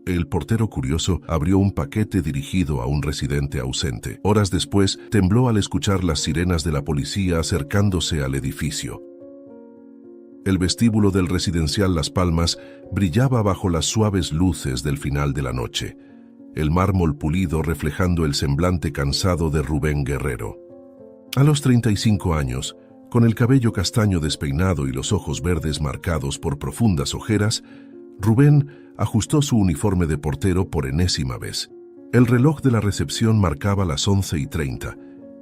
El portero curioso abrió un paquete dirigido a un residente ausente. Horas después, tembló al escuchar las sirenas de la policía acercándose al edificio. El vestíbulo del residencial Las Palmas brillaba bajo las suaves luces del final de la noche, el mármol pulido reflejando el semblante cansado de Rubén Guerrero. A los 35 años, con el cabello castaño despeinado y los ojos verdes marcados por profundas ojeras, Rubén ajustó su uniforme de portero por enésima vez. El reloj de la recepción marcaba las 11:30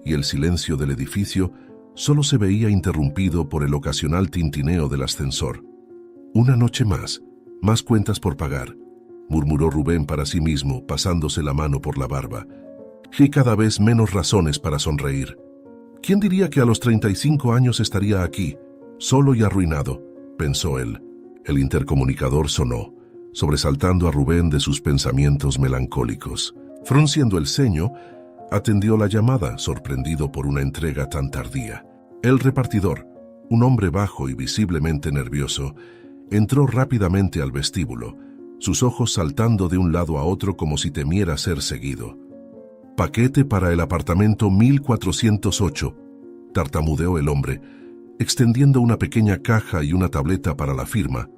y el silencio del edificio solo se veía interrumpido por el ocasional tintineo del ascensor. Una noche más cuentas por pagar, murmuró Rubén para sí mismo, pasándose la mano por la barba. Y cada vez menos razones para sonreír. ¿Quién diría que a los 35 años estaría aquí, solo y arruinado?, pensó él. El intercomunicador sonó, sobresaltando a Rubén de sus pensamientos melancólicos. Frunciendo el ceño, atendió la llamada, sorprendido por una entrega tan tardía. El repartidor, un hombre bajo y visiblemente nervioso, entró rápidamente al vestíbulo, sus ojos saltando de un lado a otro como si temiera ser seguido. «Paquete para el apartamento 1408», tartamudeó el hombre, extendiendo una pequeña caja y una tableta para la firma.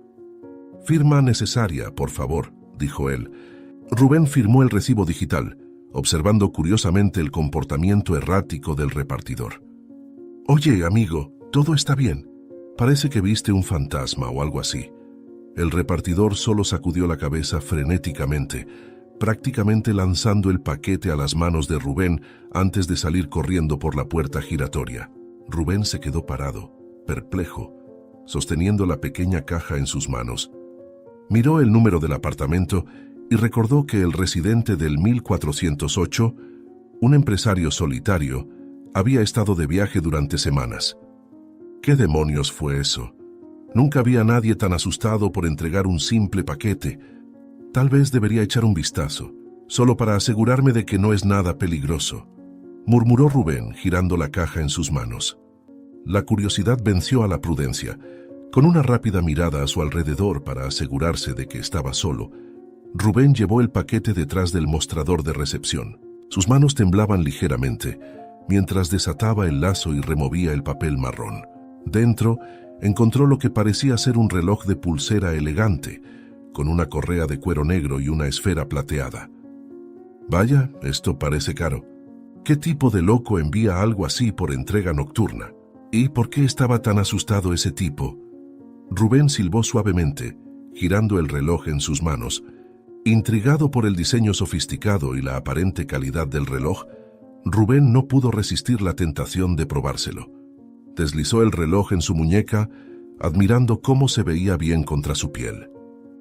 «Firma necesaria, por favor», dijo él. Rubén firmó el recibo digital, observando curiosamente el comportamiento errático del repartidor. «Oye, amigo, todo está bien. Parece que viste un fantasma o algo así». El repartidor solo sacudió la cabeza frenéticamente, prácticamente lanzando el paquete a las manos de Rubén antes de salir corriendo por la puerta giratoria. Rubén se quedó parado, perplejo, sosteniendo la pequeña caja en sus manos. Miró el número del apartamento y recordó que el residente del 1408, un empresario solitario, había estado de viaje durante semanas. ¿Qué demonios fue eso? Nunca había nadie tan asustado por entregar un simple paquete. Tal vez debería echar un vistazo, solo para asegurarme de que no es nada peligroso, murmuró Rubén, girando la caja en sus manos. La curiosidad venció a la prudencia. Con una rápida mirada a su alrededor para asegurarse de que estaba solo, Rubén llevó el paquete detrás del mostrador de recepción. Sus manos temblaban ligeramente, mientras desataba el lazo y removía el papel marrón. Dentro, encontró lo que parecía ser un reloj de pulsera elegante, con una correa de cuero negro y una esfera plateada. Vaya, esto parece caro. ¿Qué tipo de loco envía algo así por entrega nocturna? ¿Y por qué estaba tan asustado ese tipo? Rubén silbó suavemente, girando el reloj en sus manos. Intrigado por el diseño sofisticado y la aparente calidad del reloj, Rubén no pudo resistir la tentación de probárselo. Deslizó el reloj en su muñeca, admirando cómo se veía bien contra su piel.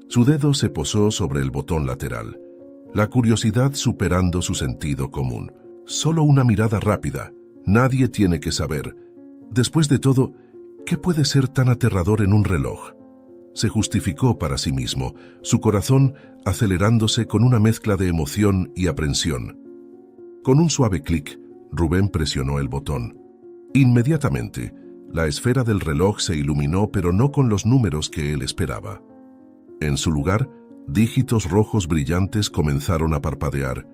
Su dedo se posó sobre el botón lateral, la curiosidad superando su sentido común. Solo una mirada rápida, nadie tiene que saber. Después de todo, ¿qué puede ser tan aterrador en un reloj? Se justificó para sí mismo, su corazón acelerándose con una mezcla de emoción y aprensión. Con un suave clic, Rubén presionó el botón. Inmediatamente, la esfera del reloj se iluminó, pero no con los números que él esperaba. En su lugar, dígitos rojos brillantes comenzaron a parpadear.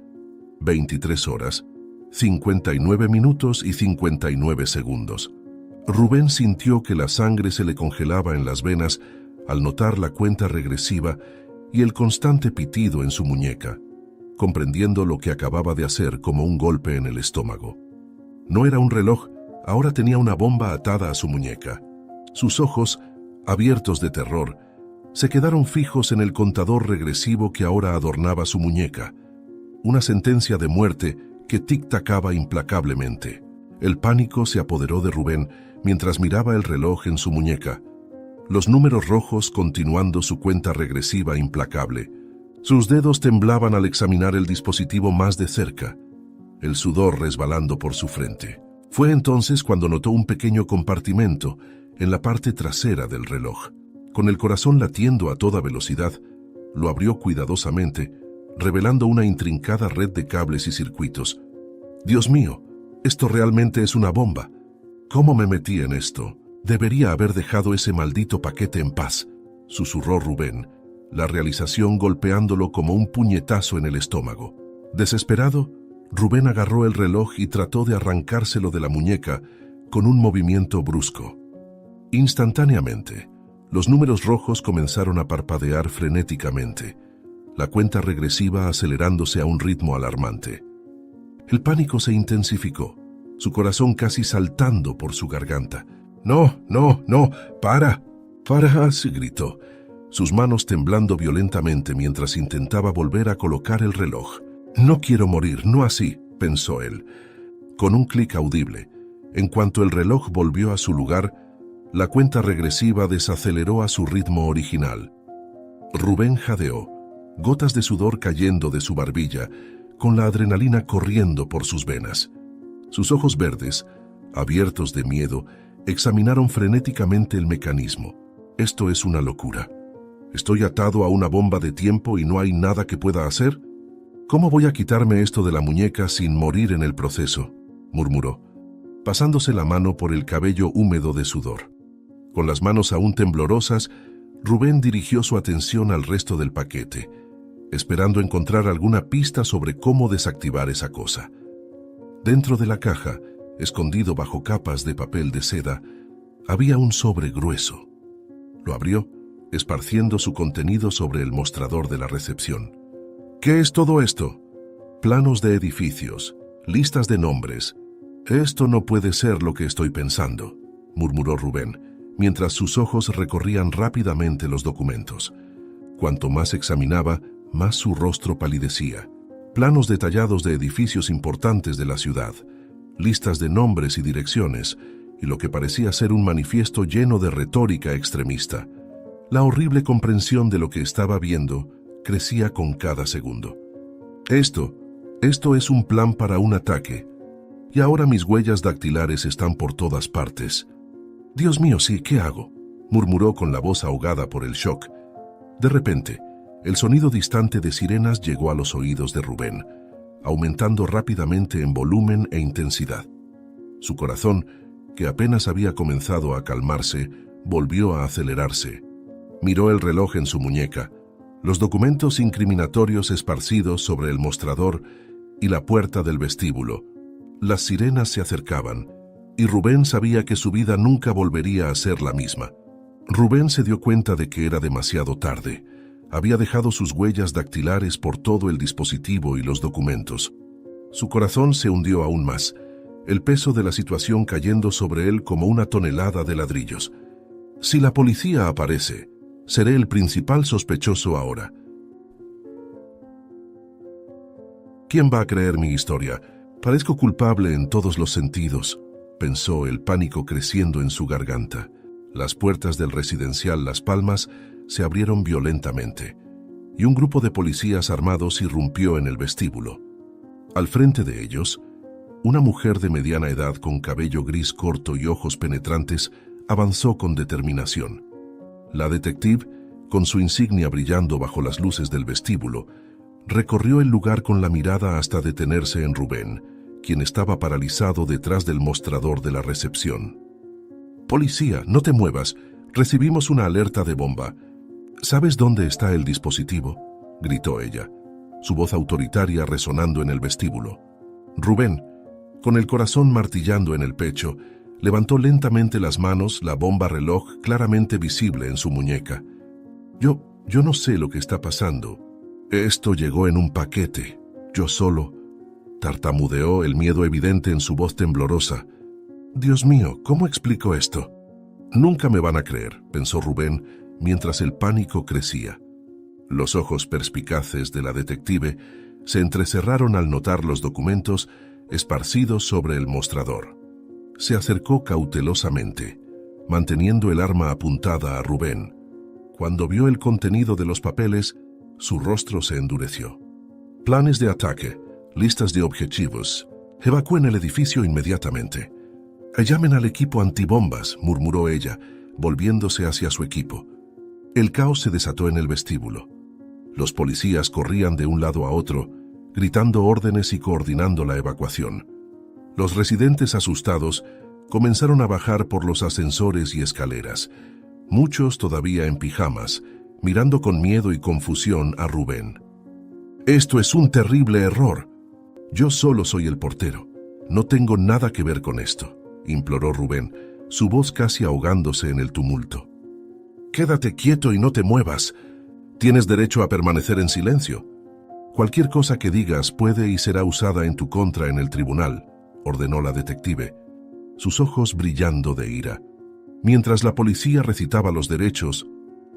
23 horas, 59 minutos y 59 segundos. Rubén sintió que la sangre se le congelaba en las venas al notar la cuenta regresiva y el constante pitido en su muñeca, comprendiendo lo que acababa de hacer como un golpe en el estómago. No era un reloj, ahora tenía una bomba atada a su muñeca. Sus ojos, abiertos de terror, se quedaron fijos en el contador regresivo que ahora adornaba su muñeca, una sentencia de muerte que tic-tacaba implacablemente. El pánico se apoderó de Rubén mientras miraba el reloj en su muñeca, los números rojos continuando su cuenta regresiva implacable. Sus dedos temblaban al examinar el dispositivo más de cerca, el sudor resbalando por su frente. Fue entonces cuando notó un pequeño compartimento en la parte trasera del reloj. Con el corazón latiendo a toda velocidad, lo abrió cuidadosamente, revelando una intrincada red de cables y circuitos. «Dios mío, esto realmente es una bomba. ¿Cómo me metí en esto? Debería haber dejado ese maldito paquete en paz», susurró Rubén, la realización golpeándolo como un puñetazo en el estómago. Desesperado, Rubén agarró el reloj y trató de arrancárselo de la muñeca con un movimiento brusco. Instantáneamente, los números rojos comenzaron a parpadear frenéticamente, la cuenta regresiva acelerándose a un ritmo alarmante. El pánico se intensificó, su corazón casi saltando por su garganta. «¡No, no, no! ¡Para! ¡Para!», se gritó, sus manos temblando violentamente mientras intentaba volver a colocar el reloj. «No quiero morir, no así», pensó él. Con un clic audible, en cuanto el reloj volvió a su lugar, la cuenta regresiva desaceleró a su ritmo original. Rubén jadeó, gotas de sudor cayendo de su barbilla, con la adrenalina corriendo por sus venas. Sus ojos verdes, abiertos de miedo, examinaron frenéticamente el mecanismo. «Esto es una locura. ¿Estoy atado a una bomba de tiempo y no hay nada que pueda hacer? ¿Cómo voy a quitarme esto de la muñeca sin morir en el proceso?», murmuró, pasándose la mano por el cabello húmedo de sudor. Con las manos aún temblorosas, Rubén dirigió su atención al resto del paquete, esperando encontrar alguna pista sobre cómo desactivar esa cosa. Dentro de la caja, escondido bajo capas de papel de seda, había un sobre grueso. Lo abrió, esparciendo su contenido sobre el mostrador de la recepción. «¿Qué es todo esto?». «Planos de edificios, listas de nombres. Esto no puede ser lo que estoy pensando», murmuró Rubén, mientras sus ojos recorrían rápidamente los documentos. Cuanto más examinaba, más su rostro palidecía. Planos detallados de edificios importantes de la ciudad, listas de nombres y direcciones, y lo que parecía ser un manifiesto lleno de retórica extremista. La horrible comprensión de lo que estaba viendo crecía con cada segundo. Esto es un plan para un ataque, y ahora mis huellas dactilares están por todas partes. «Dios mío, sí, ¿qué hago?», murmuró con la voz ahogada por el shock. De repente, el sonido distante de sirenas llegó a los oídos de Rubén, aumentando rápidamente en volumen e intensidad. Su corazón, que apenas había comenzado a calmarse, volvió a acelerarse. Miró el reloj en su muñeca, los documentos incriminatorios esparcidos sobre el mostrador y la puerta del vestíbulo. Las sirenas se acercaban, y Rubén sabía que su vida nunca volvería a ser la misma. Rubén se dio cuenta de que era demasiado tarde. Había dejado sus huellas dactilares por todo el dispositivo y los documentos. Su corazón se hundió aún más, el peso de la situación cayendo sobre él como una tonelada de ladrillos. «Si la policía aparece, seré el principal sospechoso ahora. ¿Quién va a creer mi historia? Parezco culpable en todos los sentidos», pensó, el pánico creciendo en su garganta. Las puertas del residencial Las Palmas se abrieron violentamente, y un grupo de policías armados irrumpió en el vestíbulo. Al frente de ellos, una mujer de mediana edad con cabello gris corto y ojos penetrantes avanzó con determinación. La detective, con su insignia brillando bajo las luces del vestíbulo, recorrió el lugar con la mirada hasta detenerse en Rubén, quien estaba paralizado detrás del mostrador de la recepción. «Policía, no te muevas. Recibimos una alerta de bomba. ¿Sabes dónde está el dispositivo?», gritó ella, su voz autoritaria resonando en el vestíbulo. Rubén, con el corazón martillando en el pecho, levantó lentamente las manos, la bomba reloj claramente visible en su muñeca. Yo no sé lo que está pasando. Esto llegó en un paquete. Yo solo», tartamudeó, el miedo evidente en su voz temblorosa. «Dios mío, ¿cómo explico esto?». «Nunca me van a creer», pensó Rubén, mientras el pánico crecía. Los ojos perspicaces de la detective se entrecerraron al notar los documentos esparcidos sobre el mostrador. Se acercó cautelosamente, manteniendo el arma apuntada a Rubén. Cuando vio el contenido de los papeles, su rostro se endureció. «Planes de ataque, listas de objetivos. Evacúen el edificio inmediatamente. Llamen al equipo antibombas», murmuró ella, volviéndose hacia su equipo. El caos se desató en el vestíbulo. Los policías corrían de un lado a otro, gritando órdenes y coordinando la evacuación. Los residentes asustados comenzaron a bajar por los ascensores y escaleras, muchos todavía en pijamas, mirando con miedo y confusión a Rubén. «Esto es un terrible error. Yo solo soy el portero. No tengo nada que ver con esto», imploró Rubén, su voz casi ahogándose en el tumulto. «Quédate quieto y no te muevas. Tienes derecho a permanecer en silencio. Cualquier cosa que digas puede y será usada en tu contra en el tribunal», ordenó la detective, sus ojos brillando de ira. Mientras la policía recitaba los derechos,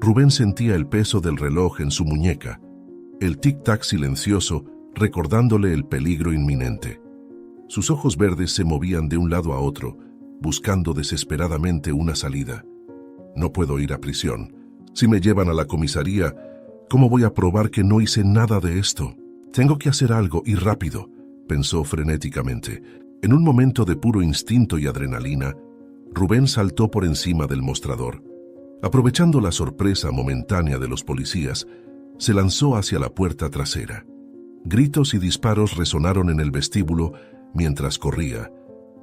Rubén sentía el peso del reloj en su muñeca, el tic-tac silencioso recordándole el peligro inminente. Sus ojos verdes se movían de un lado a otro, buscando desesperadamente una salida. «No puedo ir a prisión. Si me llevan a la comisaría, ¿cómo voy a probar que no hice nada de esto? Tengo que hacer algo y rápido», pensó frenéticamente. En un momento de puro instinto y adrenalina, Rubén saltó por encima del mostrador. Aprovechando la sorpresa momentánea de los policías, se lanzó hacia la puerta trasera. Gritos y disparos resonaron en el vestíbulo mientras corría,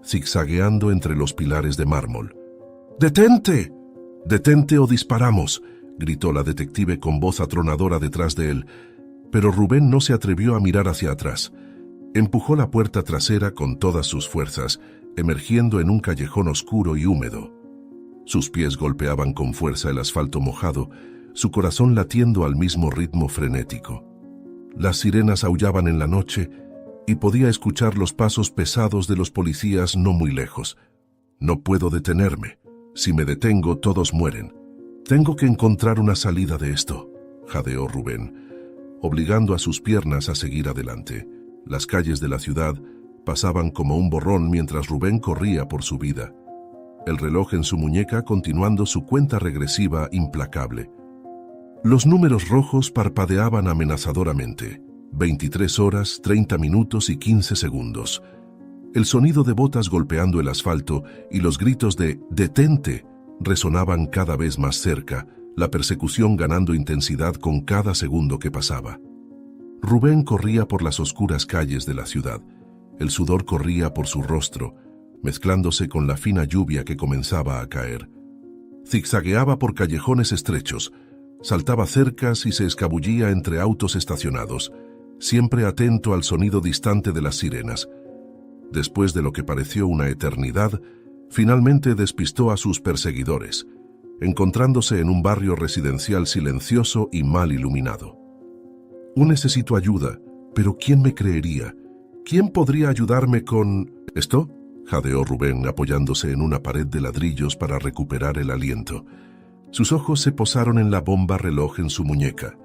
zigzagueando entre los pilares de mármol. «¡Detente! ¡Detente o disparamos!», gritó la detective con voz atronadora detrás de él, pero Rubén no se atrevió a mirar hacia atrás. Empujó la puerta trasera con todas sus fuerzas, emergiendo en un callejón oscuro y húmedo. Sus pies golpeaban con fuerza el asfalto mojado, su corazón latiendo al mismo ritmo frenético. Las sirenas aullaban en la noche y podía escuchar los pasos pesados de los policías no muy lejos. «No puedo detenerme. Si me detengo, todos mueren. Tengo que encontrar una salida de esto», jadeó Rubén, obligando a sus piernas a seguir adelante. Las calles de la ciudad pasaban como un borrón mientras Rubén corría por su vida, el reloj en su muñeca continuando su cuenta regresiva implacable. Los números rojos parpadeaban amenazadoramente. 23 horas, 30 minutos y 15 segundos. El sonido de botas golpeando el asfalto y los gritos de «¡Detente!» resonaban cada vez más cerca, la persecución ganando intensidad con cada segundo que pasaba. Rubén corría por las oscuras calles de la ciudad. El sudor corría por su rostro, mezclándose con la fina lluvia que comenzaba a caer. Zigzagueaba por callejones estrechos, saltaba cercas y se escabullía entre autos estacionados, siempre atento al sonido distante de las sirenas. Después de lo que pareció una eternidad, finalmente despistó a sus perseguidores, encontrándose en un barrio residencial silencioso y mal iluminado. «Necesito ayuda, pero ¿quién me creería? ¿Quién podría ayudarme con esto?», jadeó Rubén apoyándose en una pared de ladrillos para recuperar el aliento. Sus ojos se posaron en la bomba reloj en su muñeca,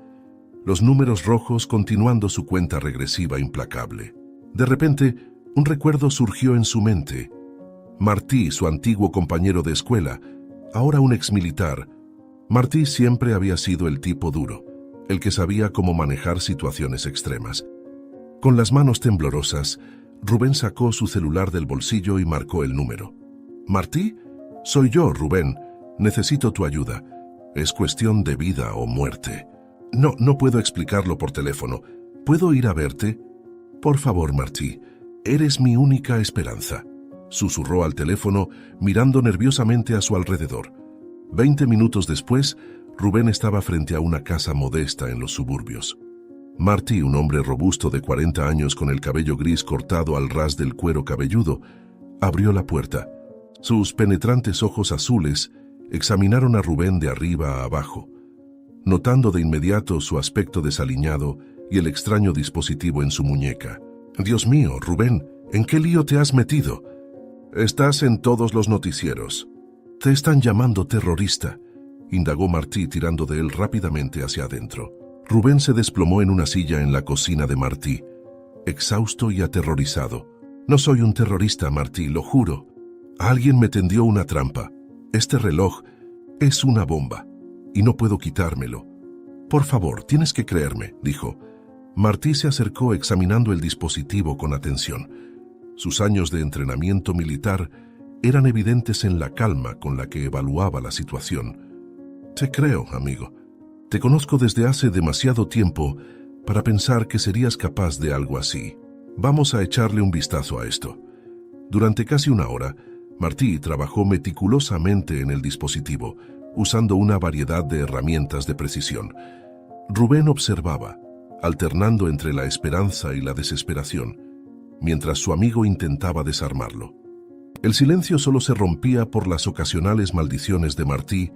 los números rojos continuando su cuenta regresiva implacable. De repente, un recuerdo surgió en su mente. Martí, su antiguo compañero de escuela, ahora un exmilitar. Martí siempre había sido el tipo duro, el que sabía cómo manejar situaciones extremas. Con las manos temblorosas, Rubén sacó su celular del bolsillo y marcó el número. «¿Martí? Soy yo, Rubén. Necesito tu ayuda. Es cuestión de vida o muerte. No puedo explicarlo por teléfono. ¿Puedo ir a verte? Por favor, Martí. Eres mi única esperanza», susurró al teléfono, mirando nerviosamente a su alrededor. 20 minutos después, Rubén estaba frente a una casa modesta en los suburbios. Martí, un hombre robusto de 40 años con el cabello gris cortado al ras del cuero cabelludo, abrió la puerta. Sus penetrantes ojos azules examinaron a Rubén de arriba a abajo, notando de inmediato su aspecto desaliñado y el extraño dispositivo en su muñeca. «Dios mío, Rubén, ¿en qué lío te has metido? Estás en todos los noticieros. Te están llamando terrorista», indagó Martí tirando de él rápidamente hacia adentro. Rubén se desplomó en una silla en la cocina de Martí, exhausto y aterrorizado. «No soy un terrorista, Martí, lo juro. Alguien me tendió una trampa. Este reloj es una bomba y no puedo quitármelo. Por favor, tienes que creerme», dijo. Martí se acercó examinando el dispositivo con atención. Sus años de entrenamiento militar eran evidentes en la calma con la que evaluaba la situación. «Te creo, amigo. Te conozco desde hace demasiado tiempo para pensar que serías capaz de algo así. Vamos a echarle un vistazo a esto». Durante casi una hora, Martí trabajó meticulosamente en el dispositivo, usando una variedad de herramientas de precisión. Rubén observaba, alternando entre la esperanza y la desesperación, mientras su amigo intentaba desarmarlo. El silencio solo se rompía por las ocasionales maldiciones de Martí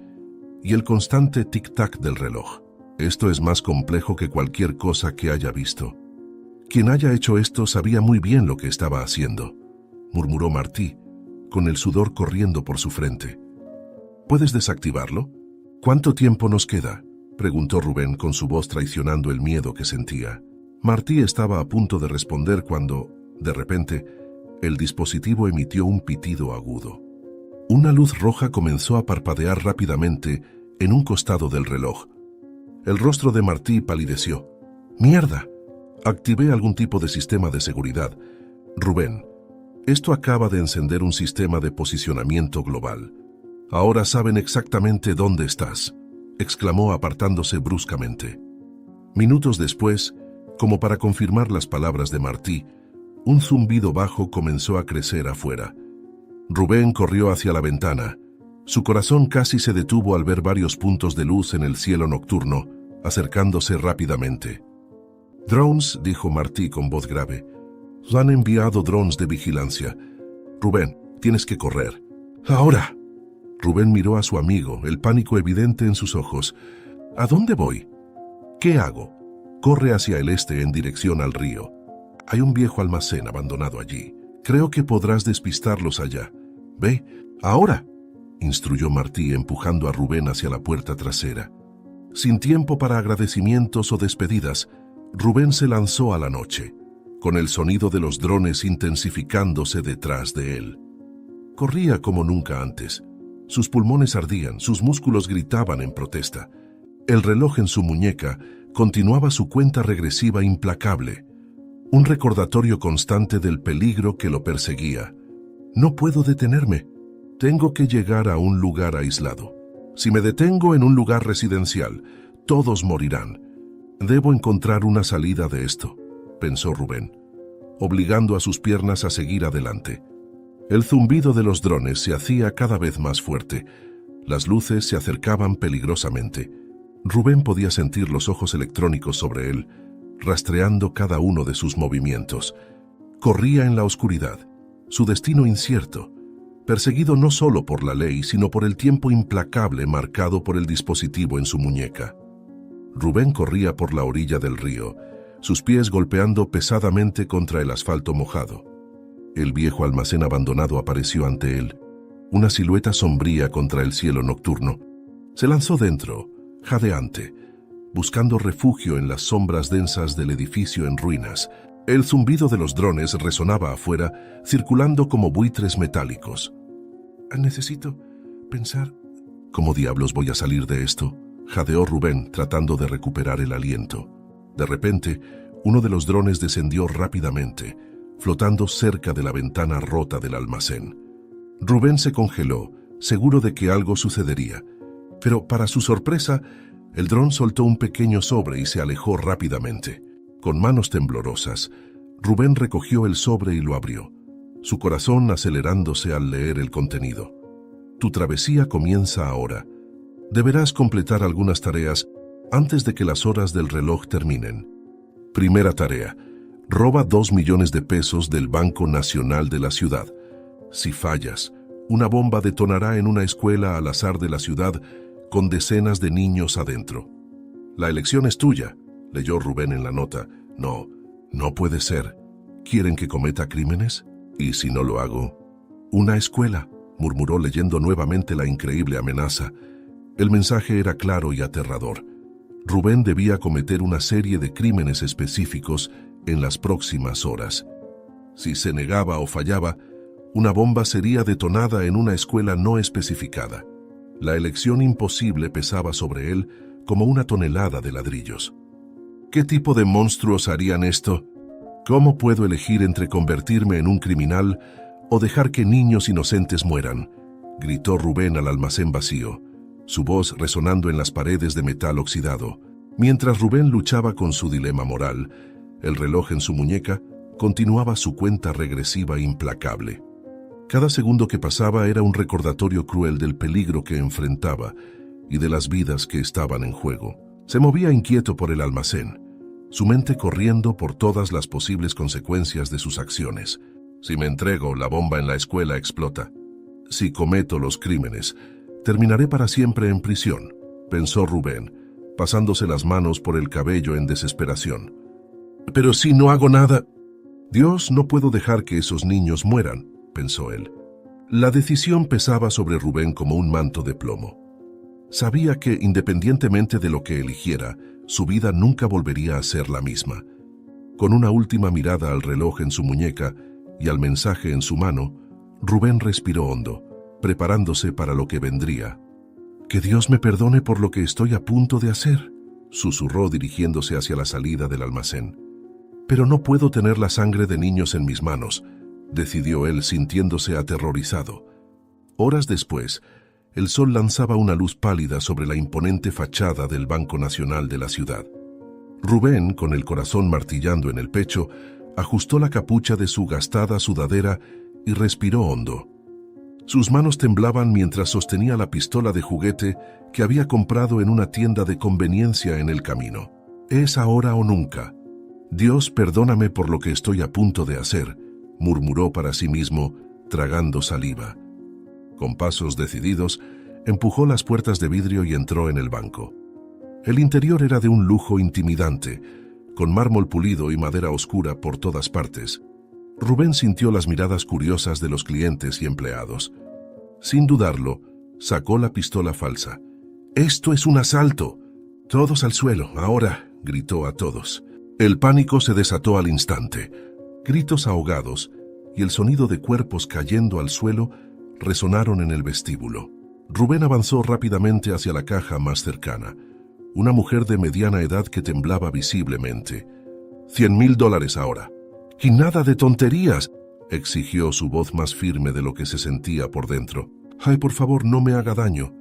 y el constante tic-tac del reloj. Esto es más complejo que cualquier cosa que haya visto. Quien haya hecho esto sabía muy bien lo que estaba haciendo, murmuró Martí, con el sudor corriendo por su frente. ¿Puedes desactivarlo? ¿Cuánto tiempo nos queda?, preguntó Rubén con su voz traicionando el miedo que sentía. Martí estaba a punto de responder cuando, de repente, el dispositivo emitió un pitido agudo. Una luz roja comenzó a parpadear rápidamente en un costado del reloj. El rostro de Martí palideció. ¡Mierda! Activé algún tipo de sistema de seguridad. Rubén, esto acaba de encender un sistema de posicionamiento global. Ahora saben exactamente dónde estás, exclamó apartándose bruscamente. Minutos después, como para confirmar las palabras de Martí, un zumbido bajo comenzó a crecer afuera. Rubén corrió hacia la ventana. Su corazón casi se detuvo al ver varios puntos de luz en el cielo nocturno, acercándose rápidamente. «Drones», dijo Martí con voz grave. «Han enviado drones de vigilancia. Rubén, tienes que correr. ¡Ahora!». Rubén miró a su amigo, el pánico evidente en sus ojos. «¿A dónde voy?». «¿Qué hago?». «Corre hacia el este en dirección al río. Hay un viejo almacén abandonado allí. Creo que podrás despistarlos allá. Ve, ahora», instruyó Martí empujando a Rubén hacia la puerta trasera. Sin tiempo para agradecimientos o despedidas, Rubén se lanzó a la noche, con el sonido de los drones intensificándose detrás de él. Corría como nunca antes. Sus pulmones ardían, sus músculos gritaban en protesta. El reloj en su muñeca continuaba su cuenta regresiva implacable, un recordatorio constante del peligro que lo perseguía. «No puedo detenerme. Tengo que llegar a un lugar aislado. Si me detengo en un lugar residencial, todos morirán. Debo encontrar una salida de esto», pensó Rubén, obligando a sus piernas a seguir adelante. El zumbido de los drones se hacía cada vez más fuerte. Las luces se acercaban peligrosamente. Rubén podía sentir los ojos electrónicos sobre él, rastreando cada uno de sus movimientos. Corría en la oscuridad, su destino incierto, perseguido no solo por la ley, sino por el tiempo implacable marcado por el dispositivo en su muñeca. Rubén corría por la orilla del río, sus pies golpeando pesadamente contra el asfalto mojado. El viejo almacén abandonado apareció ante él, una silueta sombría contra el cielo nocturno. Se lanzó dentro, jadeante, buscando refugio en las sombras densas del edificio en ruinas. El zumbido de los drones resonaba afuera, circulando como buitres metálicos. «Necesito pensar». «¿Cómo diablos voy a salir de esto?», jadeó Rubén, tratando de recuperar el aliento. De repente, uno de los drones descendió rápidamente, flotando cerca de la ventana rota del almacén. Rubén se congeló, seguro de que algo sucedería. Pero, para su sorpresa, el dron soltó un pequeño sobre y se alejó rápidamente. Con manos temblorosas, Rubén recogió el sobre y lo abrió, su corazón acelerándose al leer el contenido. «Tu travesía comienza ahora. Deberás completar algunas tareas antes de que las horas del reloj terminen. Primera tarea: roba 2 millones de pesos del Banco Nacional de la ciudad. Si fallas, una bomba detonará en una escuela al azar de la ciudad con decenas de niños adentro. La elección es tuya», leyó Rubén en la nota. «No, no puede ser. ¿Quieren que cometa crímenes? ¿Y si no lo hago?». «Una escuela», murmuró leyendo nuevamente la increíble amenaza. El mensaje era claro y aterrador. Rubén debía cometer una serie de crímenes específicos en las próximas horas. Si se negaba o fallaba, una bomba sería detonada en una escuela no especificada. La elección imposible pesaba sobre él como una tonelada de ladrillos. ¿Qué tipo de monstruos harían esto? ¿Cómo puedo elegir entre convertirme en un criminal o dejar que niños inocentes mueran?, gritó Rubén al almacén vacío, su voz resonando en las paredes de metal oxidado. Mientras Rubén luchaba con su dilema moral, el reloj en su muñeca continuaba su cuenta regresiva implacable. Cada segundo que pasaba era un recordatorio cruel del peligro que enfrentaba y de las vidas que estaban en juego. Se movía inquieto por el almacén, su mente corriendo por todas las posibles consecuencias de sus acciones. Si me entrego, la bomba en la escuela explota. Si cometo los crímenes, terminaré para siempre en prisión, pensó Rubén, pasándose las manos por el cabello en desesperación. Pero si no hago nada... Dios, no puedo dejar que esos niños mueran, pensó él. La decisión pesaba sobre Rubén como un manto de plomo. Sabía que, independientemente de lo que eligiera, su vida nunca volvería a ser la misma. Con una última mirada al reloj en su muñeca y al mensaje en su mano, Rubén respiró hondo, preparándose para lo que vendría. «Que Dios me perdone por lo que estoy a punto de hacer», susurró dirigiéndose hacia la salida del almacén. «Pero no puedo tener la sangre de niños en mis manos», decidió él sintiéndose aterrorizado. Horas después, el sol lanzaba una luz pálida sobre la imponente fachada del Banco Nacional de la ciudad. Rubén, con el corazón martillando en el pecho, ajustó la capucha de su gastada sudadera y respiró hondo. Sus manos temblaban mientras sostenía la pistola de juguete que había comprado en una tienda de conveniencia en el camino. «Es ahora o nunca. Dios, perdóname por lo que estoy a punto de hacer», murmuró para sí mismo, tragando saliva. Con pasos decididos, empujó las puertas de vidrio y entró en el banco. El interior era de un lujo intimidante, con mármol pulido y madera oscura por todas partes. Rubén sintió las miradas curiosas de los clientes y empleados. Sin dudarlo, sacó la pistola falsa. «¡Esto es un asalto! Todos al suelo, ahora», gritó a todos. El pánico se desató al instante. Gritos ahogados y el sonido de cuerpos cayendo al suelo resonaron en el vestíbulo. Rubén avanzó rápidamente hacia la caja más cercana. Una mujer de mediana edad que temblaba visiblemente. $100,000 ahora. «¡Y nada de tonterías!», exigió su voz más firme de lo que se sentía por dentro. «Ay, por favor, no me haga daño.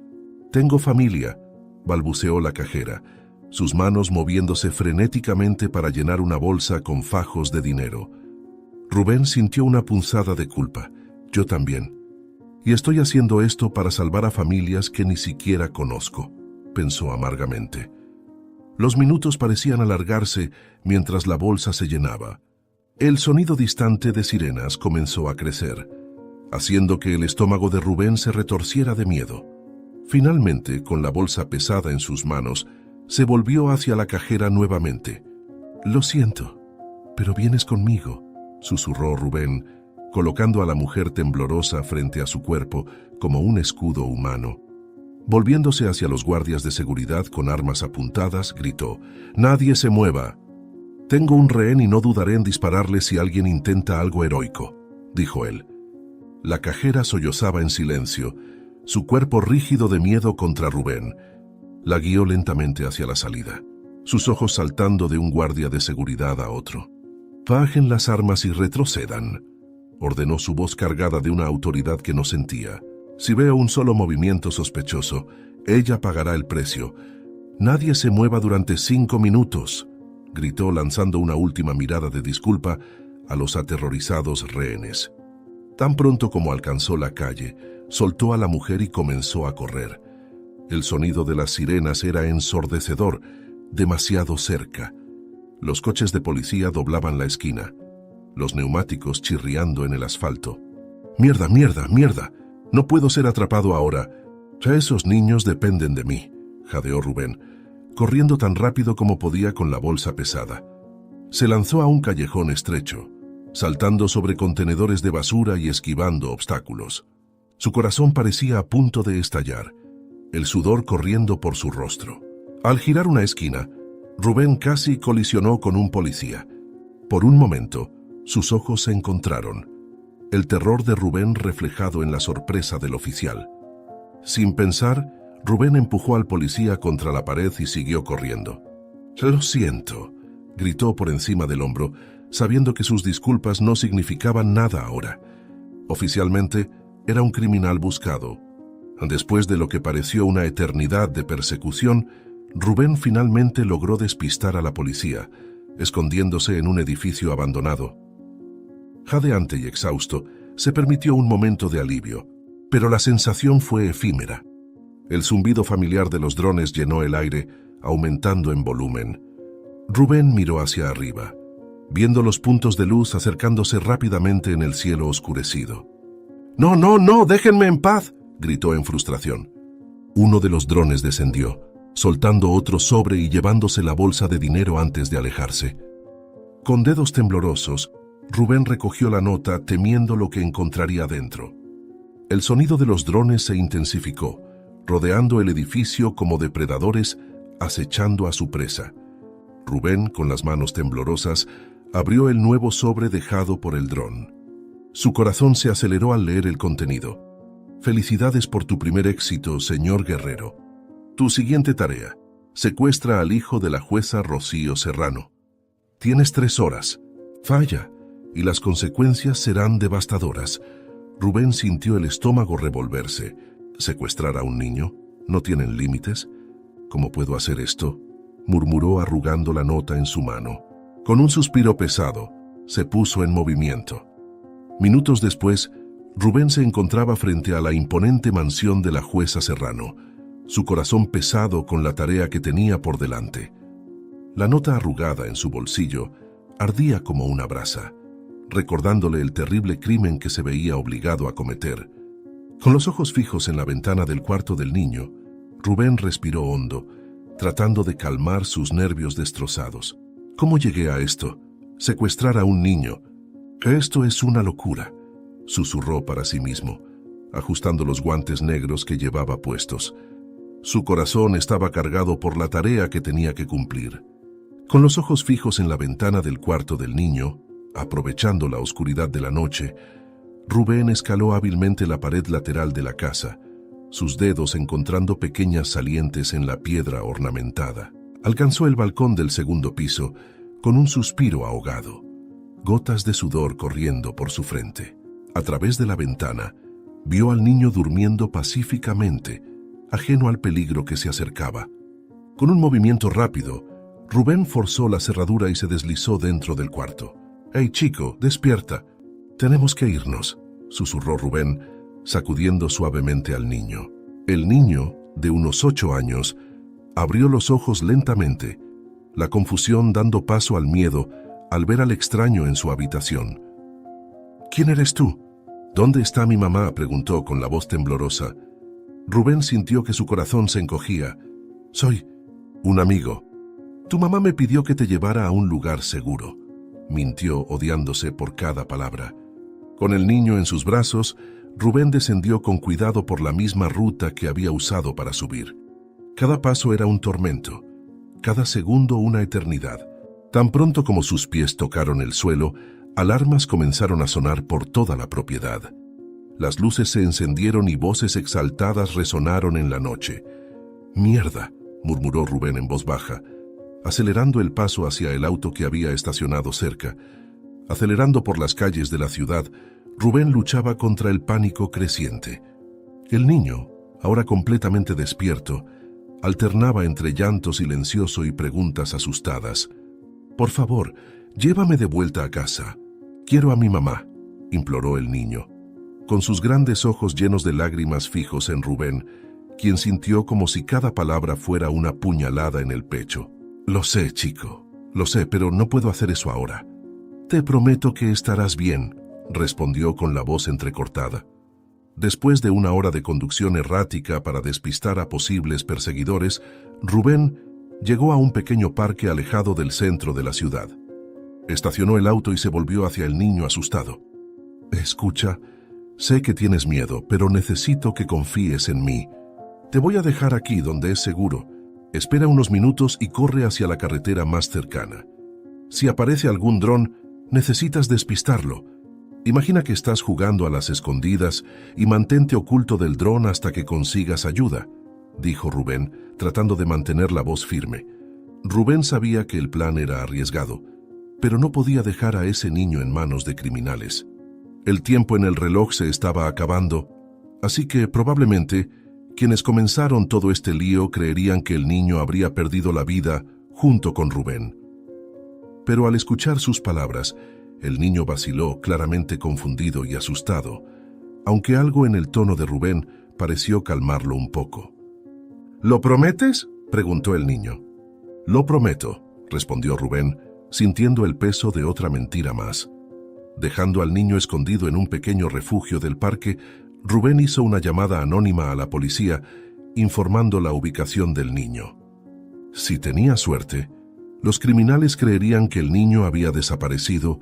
Tengo familia», balbuceó la cajera, sus manos moviéndose frenéticamente para llenar una bolsa con fajos de dinero. Rubén sintió una punzada de culpa. «Yo también. Y estoy haciendo esto para salvar a familias que ni siquiera conozco», pensó amargamente. Los minutos parecían alargarse mientras la bolsa se llenaba. El sonido distante de sirenas comenzó a crecer, haciendo que el estómago de Rubén se retorciera de miedo. Finalmente, con la bolsa pesada en sus manos, se volvió hacia la cajera nuevamente. «Lo siento, pero vienes conmigo», susurró Rubén, colocando a la mujer temblorosa frente a su cuerpo como un escudo humano. Volviéndose hacia los guardias de seguridad con armas apuntadas, gritó: «¡Nadie se mueva! Tengo un rehén y no dudaré en dispararle si alguien intenta algo heroico», dijo él. La cajera sollozaba en silencio, su cuerpo rígido de miedo contra Rubén. La guió lentamente hacia la salida, sus ojos saltando de un guardia de seguridad a otro. «Bajen las armas y retrocedan», ordenó su voz cargada de una autoridad que no sentía. «Si veo un solo movimiento sospechoso, ella pagará el precio. Nadie se mueva durante 5 minutos», gritó lanzando una última mirada de disculpa a los aterrorizados rehenes. Tan pronto como alcanzó la calle, soltó a la mujer y comenzó a correr. El sonido de las sirenas era ensordecedor, demasiado cerca. Los coches de policía doblaban la esquina, los neumáticos chirriando en el asfalto. «¡Mierda, mierda, mierda! No puedo ser atrapado ahora. Ya esos niños dependen de mí», jadeó Rubén, corriendo tan rápido como podía con la bolsa pesada. Se lanzó a un callejón estrecho, saltando sobre contenedores de basura y esquivando obstáculos. Su corazón parecía a punto de estallar, el sudor corriendo por su rostro. Al girar una esquina, Rubén casi colisionó con un policía. Por un momento, sus ojos se encontraron, el terror de Rubén reflejado en la sorpresa del oficial. Sin pensar, Rubén empujó al policía contra la pared y siguió corriendo. «Lo siento», gritó por encima del hombro, sabiendo que sus disculpas no significaban nada ahora. Oficialmente, era un criminal buscado. Después de lo que pareció una eternidad de persecución, Rubén finalmente logró despistar a la policía, escondiéndose en un edificio abandonado. Jadeante y exhausto, se permitió un momento de alivio, pero la sensación fue efímera. El zumbido familiar de los drones llenó el aire, aumentando en volumen. Rubén miró hacia arriba, viendo los puntos de luz acercándose rápidamente en el cielo oscurecido. «¡No, no, no! ¡Déjenme en paz!», gritó en frustración. Uno de los drones descendió, soltando otro sobre y llevándose la bolsa de dinero antes de alejarse. Con dedos temblorosos, Rubén recogió la nota temiendo lo que encontraría dentro. El sonido de los drones se intensificó, rodeando el edificio como depredadores acechando a su presa. Rubén, con las manos temblorosas, abrió el nuevo sobre dejado por el dron. Su corazón se aceleró al leer el contenido. «Felicidades por tu primer éxito, señor Guerrero. Tu siguiente tarea: secuestra al hijo de la jueza Rocío Serrano. Tienes 3 horas. Falla, y las consecuencias serán devastadoras». Rubén sintió el estómago revolverse. ¿Secuestrar a un niño? ¿No tienen límites? «¿Cómo puedo hacer esto?», murmuró arrugando la nota en su mano. Con un suspiro pesado, se puso en movimiento. Minutos después, Rubén se encontraba frente a la imponente mansión de la jueza Serrano, su corazón pesado con la tarea que tenía por delante. La nota arrugada en su bolsillo ardía como una brasa, recordándole el terrible crimen que se veía obligado a cometer. Con los ojos fijos en la ventana del cuarto del niño, Rubén respiró hondo, tratando de calmar sus nervios destrozados. «¿Cómo llegué a esto? Secuestrar a un niño. Esto es una locura», susurró para sí mismo, ajustando los guantes negros que llevaba puestos. Su corazón estaba cargado por la tarea que tenía que cumplir. Con los ojos fijos en la ventana del cuarto del niño, aprovechando la oscuridad de la noche, Rubén escaló hábilmente la pared lateral de la casa, sus dedos encontrando pequeñas salientes en la piedra ornamentada. Alcanzó el balcón del segundo piso con un suspiro ahogado, gotas de sudor corriendo por su frente. A través de la ventana, vio al niño durmiendo pacíficamente, ajeno al peligro que se acercaba. Con un movimiento rápido, Rubén forzó la cerradura y se deslizó dentro del cuarto. «¡Hey, chico, despierta! Tenemos que irnos», susurró Rubén, sacudiendo suavemente al niño. El niño, de unos 8 años, abrió los ojos lentamente, la confusión dando paso al miedo al ver al extraño en su habitación. «¿Quién eres tú? ¿Dónde está mi mamá?», preguntó con la voz temblorosa. Rubén sintió que su corazón se encogía. «Soy un amigo. Tu mamá me pidió que te llevara a un lugar seguro», mintió, odiándose por cada palabra. Con el niño en sus brazos, Rubén descendió con cuidado por la misma ruta que había usado para subir. Cada paso era un tormento, cada segundo una eternidad. Tan pronto como sus pies tocaron el suelo, alarmas comenzaron a sonar por toda la propiedad. Las luces se encendieron y voces exaltadas resonaron en la noche. «Mierda», murmuró Rubén en voz baja, acelerando el paso hacia el auto que había estacionado cerca. Acelerando por las calles de la ciudad, Rubén luchaba contra el pánico creciente. El niño, ahora completamente despierto, alternaba entre llanto silencioso y preguntas asustadas. «Por favor, llévame de vuelta a casa. Quiero a mi mamá», imploró el niño, con sus grandes ojos llenos de lágrimas fijos en Rubén, quien sintió como si cada palabra fuera una puñalada en el pecho. «Lo sé, chico, lo sé, pero no puedo hacer eso ahora». «Te prometo que estarás bien», respondió con la voz entrecortada. Después de una hora de conducción errática para despistar a posibles perseguidores, Rubén llegó a un pequeño parque alejado del centro de la ciudad. Estacionó el auto y se volvió hacia el niño asustado. «Escucha, sé que tienes miedo, pero necesito que confíes en mí. Te voy a dejar aquí donde es seguro. Espera unos minutos y corre hacia la carretera más cercana. Si aparece algún dron, necesitas despistarlo. Imagina que estás jugando a las escondidas y mantente oculto del dron hasta que consigas ayuda», dijo Rubén, tratando de mantener la voz firme. Rubén sabía que el plan era arriesgado, pero no podía dejar a ese niño en manos de criminales. El tiempo en el reloj se estaba acabando, así que probablemente quienes comenzaron todo este lío creerían que el niño habría perdido la vida junto con Rubén. Pero al escuchar sus palabras, el niño vaciló, claramente confundido y asustado, aunque algo en el tono de Rubén pareció calmarlo un poco. ¿Lo prometes?, preguntó el niño. Lo prometo, respondió Rubén, sintiendo el peso de otra mentira más. Dejando al niño escondido en un pequeño refugio del parque, Rubén hizo una llamada anónima a la policía, informando la ubicación del niño. Si tenía suerte, los criminales creerían que el niño había desaparecido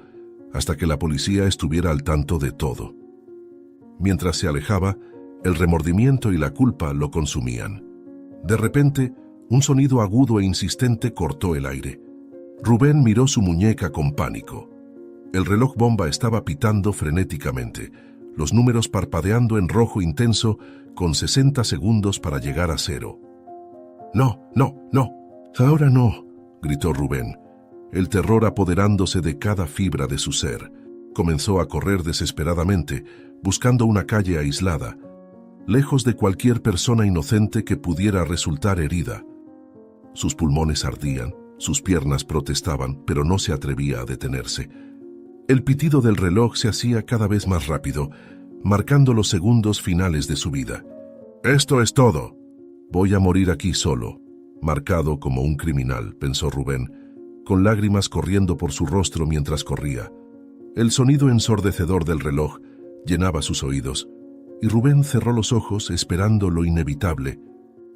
hasta que la policía estuviera al tanto de todo. Mientras se alejaba, el remordimiento y la culpa lo consumían. De repente, un sonido agudo e insistente cortó el aire. Rubén miró su muñeca con pánico. El reloj bomba estaba pitando frenéticamente, los números parpadeando en rojo intenso, con 60 segundos para llegar a 0. «No, no, no, ahora no», gritó Rubén, el terror apoderándose de cada fibra de su ser. Comenzó a correr desesperadamente, buscando una calle aislada, lejos de cualquier persona inocente que pudiera resultar herida. Sus pulmones ardían, sus piernas protestaban, pero no se atrevía a detenerse. El pitido del reloj se hacía cada vez más rápido, marcando los segundos finales de su vida. «Esto es todo. Voy a morir aquí solo, marcado como un criminal», pensó Rubén, con lágrimas corriendo por su rostro mientras corría. El sonido ensordecedor del reloj llenaba sus oídos, y Rubén cerró los ojos esperando lo inevitable.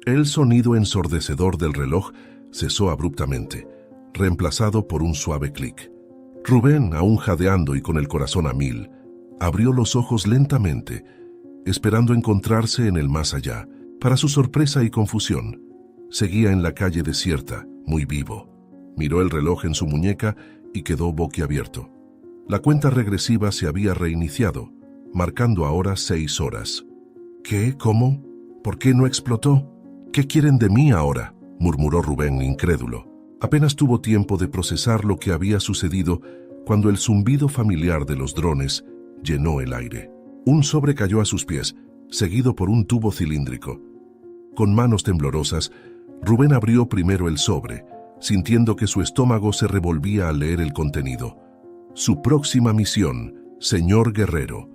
El sonido ensordecedor del reloj cesó abruptamente, reemplazado por un suave clic. Rubén, aún jadeando y con el corazón a mil, abrió los ojos lentamente, esperando encontrarse en el más allá. Para su sorpresa y confusión, seguía en la calle desierta, muy vivo. Miró el reloj en su muñeca y quedó boquiabierto. La cuenta regresiva se había reiniciado, marcando ahora 6 horas. «¿Qué? ¿Cómo? ¿Por qué no explotó? ¿Qué quieren de mí ahora?», murmuró Rubén, incrédulo. Apenas tuvo tiempo de procesar lo que había sucedido cuando el zumbido familiar de los drones llenó el aire. Un sobre cayó a sus pies, seguido por un tubo cilíndrico. Con manos temblorosas, Rubén abrió primero el sobre, sintiendo que su estómago se revolvía al leer el contenido. Su próxima misión, señor Guerrero.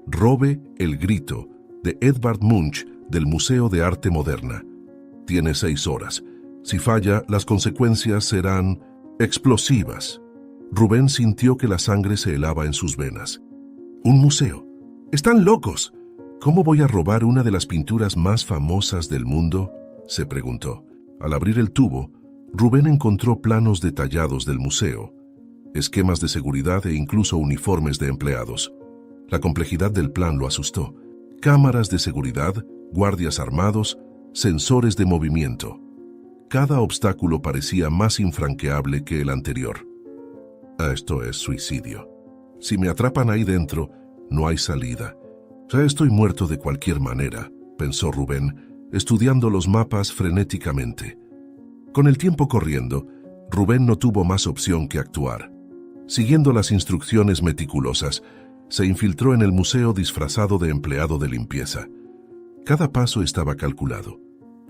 Robe el grito, de Edvard Munch, del Museo de Arte Moderna. Tiene 6 horas. Si falla, las consecuencias serán explosivas. Rubén sintió que la sangre se helaba en sus venas. «¿Un museo? ¡Están locos! ¿Cómo voy a robar una de las pinturas más famosas del mundo?», se preguntó. Al abrir el tubo, Rubén encontró planos detallados del museo, esquemas de seguridad e incluso uniformes de empleados. La complejidad del plan lo asustó. Cámaras de seguridad, guardias armados, sensores de movimiento. Cada obstáculo parecía más infranqueable que el anterior. «Esto es suicidio. Si me atrapan ahí dentro, no hay salida. Ya estoy muerto de cualquier manera», pensó Rubén, estudiando los mapas frenéticamente. Con el tiempo corriendo, Rubén no tuvo más opción que actuar. Siguiendo las instrucciones meticulosas, se infiltró en el museo disfrazado de empleado de limpieza. Cada paso estaba calculado,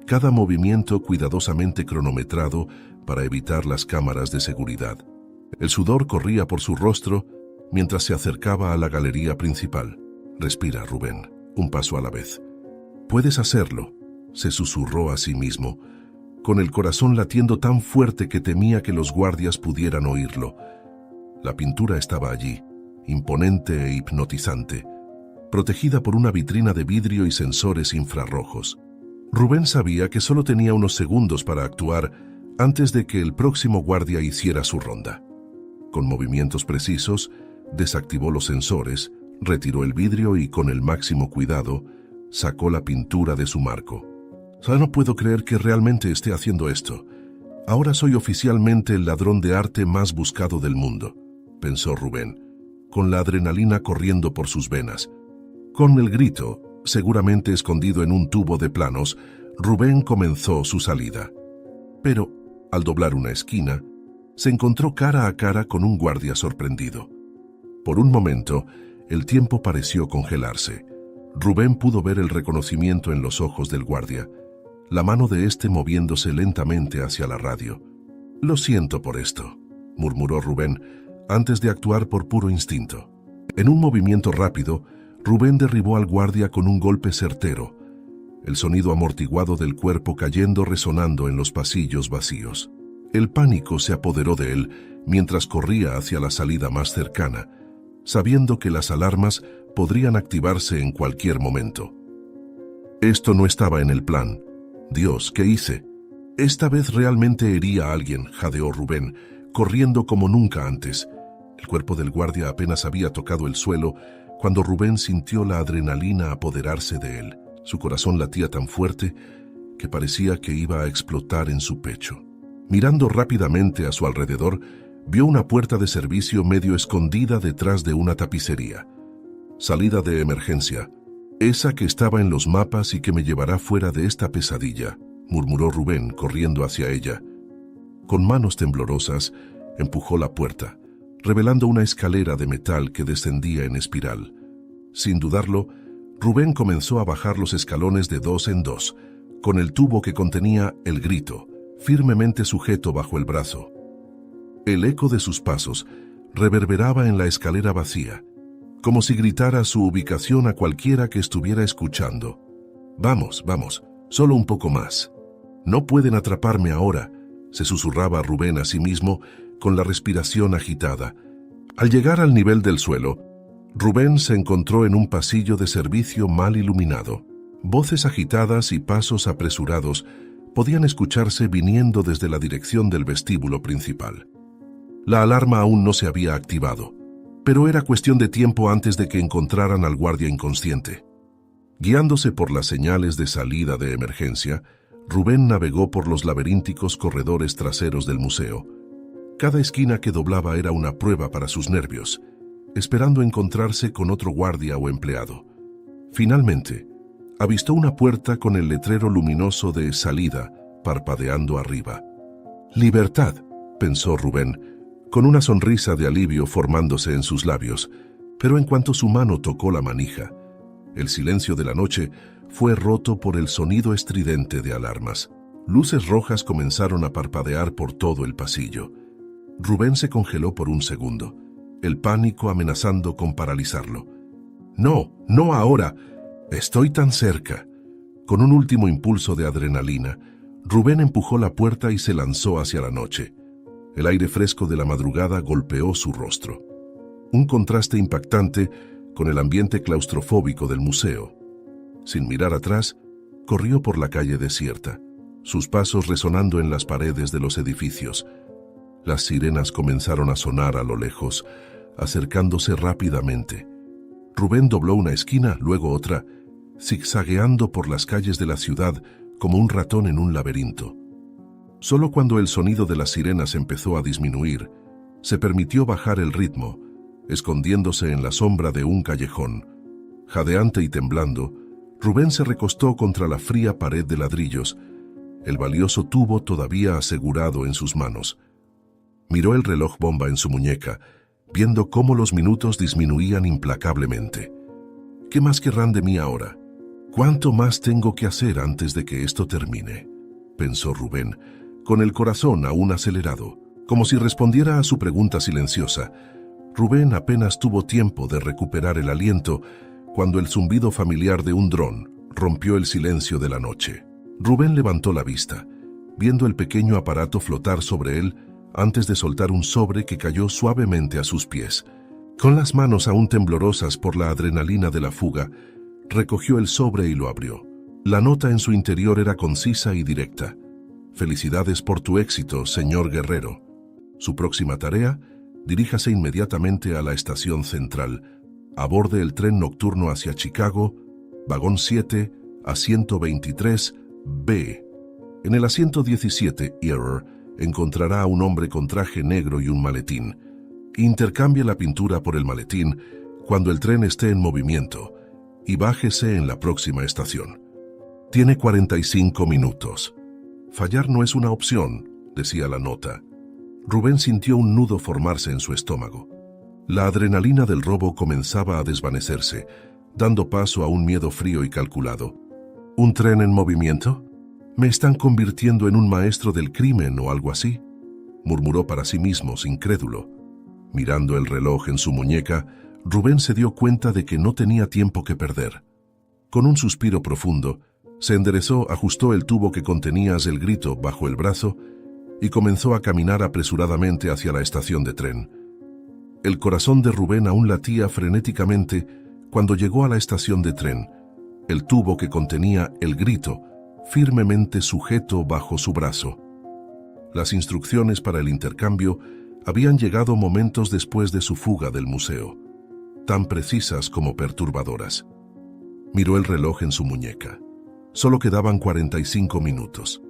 cada movimiento cuidadosamente cronometrado para evitar las cámaras de seguridad. El sudor corría por su rostro mientras se acercaba a la galería principal. «Respira, Rubén, un paso a la vez. Puedes hacerlo», se susurró a sí mismo, con el corazón latiendo tan fuerte que temía que los guardias pudieran oírlo. La pintura estaba allí, imponente e hipnotizante, protegida por una vitrina de vidrio y sensores infrarrojos. Rubén sabía que solo tenía unos segundos para actuar antes de que el próximo guardia hiciera su ronda. Con movimientos precisos, desactivó los sensores, retiró el vidrio y, con el máximo cuidado, sacó la pintura de su marco. «Ya no puedo creer que realmente esté haciendo esto. Ahora soy oficialmente el ladrón de arte más buscado del mundo», pensó Rubén, con la adrenalina corriendo por sus venas. Con el grito, seguramente escondido en un tubo de planos, Rubén comenzó su salida. Pero, al doblar una esquina, se encontró cara a cara con un guardia sorprendido. Por un momento, el tiempo pareció congelarse. Rubén pudo ver el reconocimiento en los ojos del guardia, la mano de éste moviéndose lentamente hacia la radio. «Lo siento por esto», murmuró Rubén, antes de actuar por puro instinto. En un movimiento rápido, Rubén derribó al guardia con un golpe certero. el sonido amortiguado del cuerpo cayendo resonando en los pasillos vacíos. El pánico se apoderó de él mientras corría hacia la salida más cercana, sabiendo que las alarmas podrían activarse en cualquier momento. Esto no estaba en el plan. Dios, ¿qué hice? Esta vez realmente hería a alguien, jadeó Rubén, corriendo como nunca antes. El cuerpo del guardia apenas había tocado el suelo cuando Rubén sintió la adrenalina apoderarse de él. Su corazón latía tan fuerte que parecía que iba a explotar en su pecho. Mirando rápidamente a su alrededor, vio una puerta de servicio medio escondida detrás de una tapicería. Salida de emergencia. Esa que estaba en los mapas y que me llevará fuera de esta pesadilla, murmuró Rubén corriendo hacia ella. Con manos temblorosas, empujó la puerta, revelando una escalera de metal que descendía en espiral. Sin dudarlo, Rubén comenzó a bajar los escalones de dos en dos, con el tubo que contenía el grito, firmemente sujeto bajo el brazo. El eco de sus pasos reverberaba en la escalera vacía, como si gritara su ubicación a cualquiera que estuviera escuchando. «Vamos, vamos, solo un poco más. No pueden atraparme ahora», se susurraba Rubén a sí mismo con la respiración agitada. Al llegar al nivel del suelo, Rubén se encontró en un pasillo de servicio mal iluminado. Voces agitadas y pasos apresurados podían escucharse viniendo desde la dirección del vestíbulo principal. La alarma aún no se había activado, pero era cuestión de tiempo antes de que encontraran al guardia inconsciente. Guiándose por las señales de salida de emergencia, Rubén navegó por los laberínticos corredores traseros del museo. Cada esquina que doblaba era una prueba para sus nervios, esperando encontrarse con otro guardia o empleado. Finalmente, avistó una puerta con el letrero luminoso de salida parpadeando arriba. «Libertad», pensó Rubén, con una sonrisa de alivio formándose en sus labios, pero en cuanto su mano tocó la manija, el silencio de la noche fue roto por el sonido estridente de alarmas. Luces rojas comenzaron a parpadear por todo el pasillo. Rubén se congeló por un segundo, el pánico amenazando con paralizarlo. «No, no ahora. Estoy tan cerca». Con un último impulso de adrenalina, Rubén empujó la puerta y se lanzó hacia la noche. El aire fresco de la madrugada golpeó su rostro. Un contraste impactante con el ambiente claustrofóbico del museo. Sin mirar atrás, corrió por la calle desierta, sus pasos resonando en las paredes de los edificios. Las sirenas comenzaron a sonar a lo lejos, acercándose rápidamente. Rubén dobló una esquina, luego otra, zigzagueando por las calles de la ciudad como un ratón en un laberinto. Solo cuando el sonido de las sirenas empezó a disminuir, se permitió bajar el ritmo, escondiéndose en la sombra de un callejón. Jadeante y temblando, Rubén se recostó contra la fría pared de ladrillos, el valioso tubo todavía asegurado en sus manos. Miró el reloj bomba en su muñeca, viendo cómo los minutos disminuían implacablemente. ¿Qué más querrán de mí ahora? ¿Cuánto más tengo que hacer antes de que esto termine?, pensó Rubén, con el corazón aún acelerado, como si respondiera a su pregunta silenciosa. Rubén apenas tuvo tiempo de recuperar el aliento cuando el zumbido familiar de un dron rompió el silencio de la noche. Rubén levantó la vista, viendo el pequeño aparato flotar sobre él antes de soltar un sobre que cayó suavemente a sus pies. Con las manos aún temblorosas por la adrenalina de la fuga, recogió el sobre y lo abrió. La nota en su interior era concisa y directa. «Felicidades por tu éxito, señor Guerrero. Su próxima tarea, diríjase inmediatamente a la estación central. Aborde el tren nocturno hacia Chicago, vagón 7, asiento 23, B. En el asiento 17, Error, encontrará a un hombre con traje negro y un maletín. Intercambie la pintura por el maletín cuando el tren esté en movimiento y bájese en la próxima estación. Tiene 45 minutos. Fallar no es una opción», decía la nota. Rubén sintió un nudo formarse en su estómago. La adrenalina del robo comenzaba a desvanecerse, dando paso a un miedo frío y calculado. ¿Un tren en movimiento? ¿Me están convirtiendo en un maestro del crimen o algo así?, murmuró para sí mismo, incrédulo. Mirando el reloj en su muñeca, Rubén se dio cuenta de que no tenía tiempo que perder. Con un suspiro profundo, Se enderezó, ajustó el tubo que contenía el grito bajo el brazo y comenzó a caminar apresuradamente hacia la estación de tren. El corazón de Rubén aún latía frenéticamente cuando llegó a la estación de tren, el tubo que contenía el grito firmemente sujeto bajo su brazo. Las instrucciones para el intercambio habían llegado momentos después de su fuga del museo, tan precisas como perturbadoras. Miró el reloj en su muñeca. Solo quedaban 45 minutos.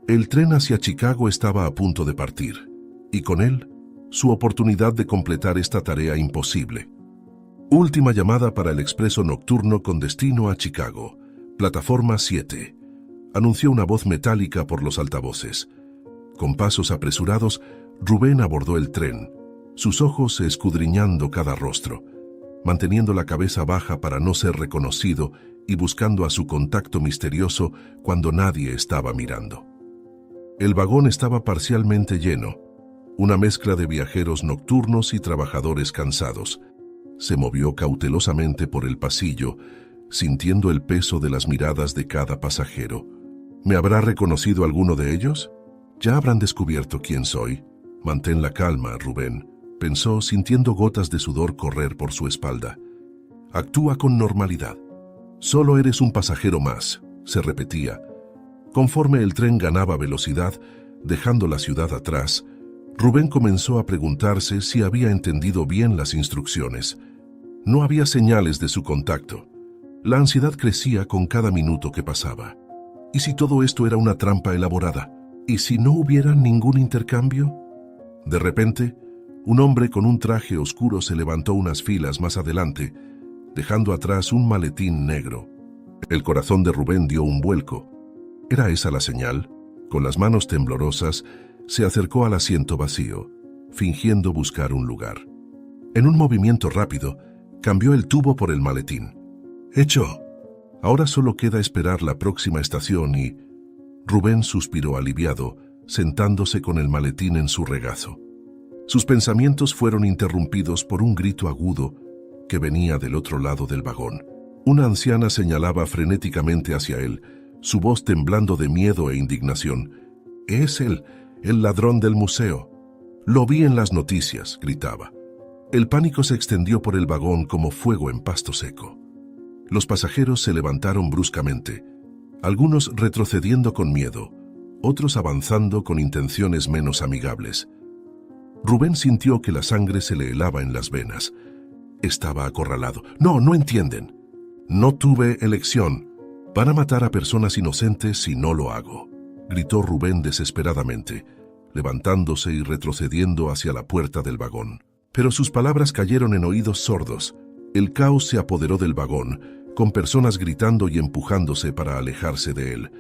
El tren hacia Chicago estaba a punto de partir, y con él, su oportunidad de completar esta tarea imposible. Última llamada para el expreso nocturno con destino a Chicago, plataforma 7, anunció una voz metálica por los altavoces. Con pasos apresurados, Rubén abordó el tren, sus ojos escudriñando cada rostro, manteniendo la cabeza baja para no ser reconocido y buscando a su contacto misterioso cuando nadie estaba mirando. El vagón estaba parcialmente lleno, una mezcla de viajeros nocturnos y trabajadores cansados. Se movió cautelosamente por el pasillo, sintiendo el peso de las miradas de cada pasajero. ¿Me habrá reconocido alguno de ellos? Ya habrán descubierto quién soy. Mantén la calma, Rubén, pensó, sintiendo gotas de sudor correr por su espalda. Actúa con normalidad. Solo eres un pasajero más, se repetía. Conforme el tren ganaba velocidad, dejando la ciudad atrás, Rubén comenzó a preguntarse si había entendido bien las instrucciones. No había señales de su contacto. La ansiedad crecía con cada minuto que pasaba. ¿Y si todo esto era una trampa elaborada? ¿Y si no hubiera ningún intercambio? De repente, un hombre con un traje oscuro se levantó unas filas más adelante, dejando atrás un maletín negro. El corazón de Rubén dio un vuelco. ¿Era esa la señal? Con las manos temblorosas, se acercó al asiento vacío, fingiendo buscar un lugar. En un movimiento rápido, cambió el tubo por el maletín. ¡Hecho! Ahora solo queda esperar la próxima estación y... Rubén suspiró aliviado, sentándose con el maletín en su regazo. Sus pensamientos fueron interrumpidos por un grito agudo que venía del otro lado del vagón. Una anciana señalaba frenéticamente hacia él, su voz temblando de miedo e indignación. «Es él, el ladrón del museo. Lo vi en las noticias», gritaba. El pánico se extendió por el vagón como fuego en pasto seco. Los pasajeros se levantaron bruscamente, algunos retrocediendo con miedo, otros avanzando con intenciones menos amigables. Rubén sintió que la sangre se le helaba en las venas. Estaba acorralado. No entienden. No tuve elección. Van a matar a personas inocentes si no lo hago», gritó Rubén desesperadamente, levantándose y retrocediendo hacia la puerta del vagón. Pero sus palabras cayeron en oídos sordos. El caos se apoderó del vagón, con personas gritando y empujándose para alejarse de él.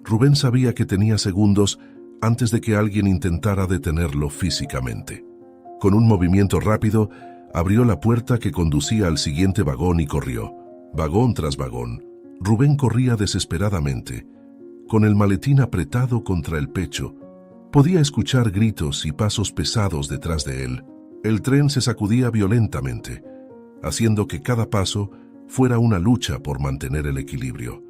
Rubén sabía que tenía segundos antes de que alguien intentara detenerlo físicamente. Con un movimiento rápido, abrió la puerta que conducía al siguiente vagón y corrió. Vagón tras vagón, Rubén corría desesperadamente, con el maletín apretado contra el pecho. Podía escuchar gritos y pasos pesados detrás de él. El tren se sacudía violentamente, haciendo que cada paso fuera una lucha por mantener el equilibrio.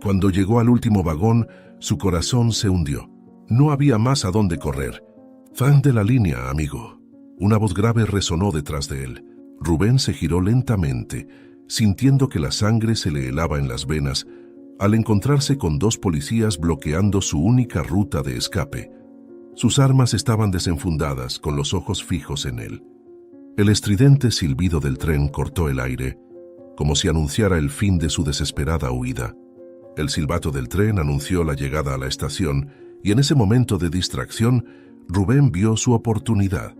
Cuando llegó al último vagón, su corazón se hundió. No había más a dónde correr. «Fan de la línea, amigo». Una voz grave resonó detrás de él. Rubén se giró lentamente, sintiendo que la sangre se le helaba en las venas, al encontrarse con dos policías bloqueando su única ruta de escape. Sus armas estaban desenfundadas, con los ojos fijos en él. El estridente silbido del tren cortó el aire, como si anunciara el fin de su desesperada huida. El silbato del tren anunció la llegada a la estación, y en ese momento de distracción, Rubén vio su oportunidad.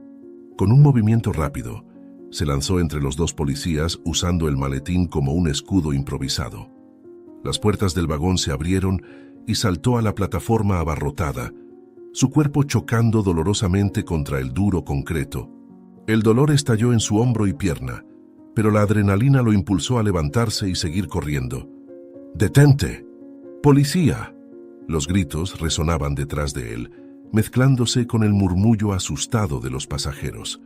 Con un movimiento rápido, se lanzó entre los dos policías usando el maletín como un escudo improvisado. Las puertas del vagón se abrieron y saltó a la plataforma abarrotada, su cuerpo chocando dolorosamente contra el duro concreto. El dolor estalló en su hombro y pierna, pero la adrenalina lo impulsó a levantarse y seguir corriendo. «¡Detente! ¡Policía!». Los gritos resonaban detrás de él, mezclándose con el murmullo asustado de los pasajeros.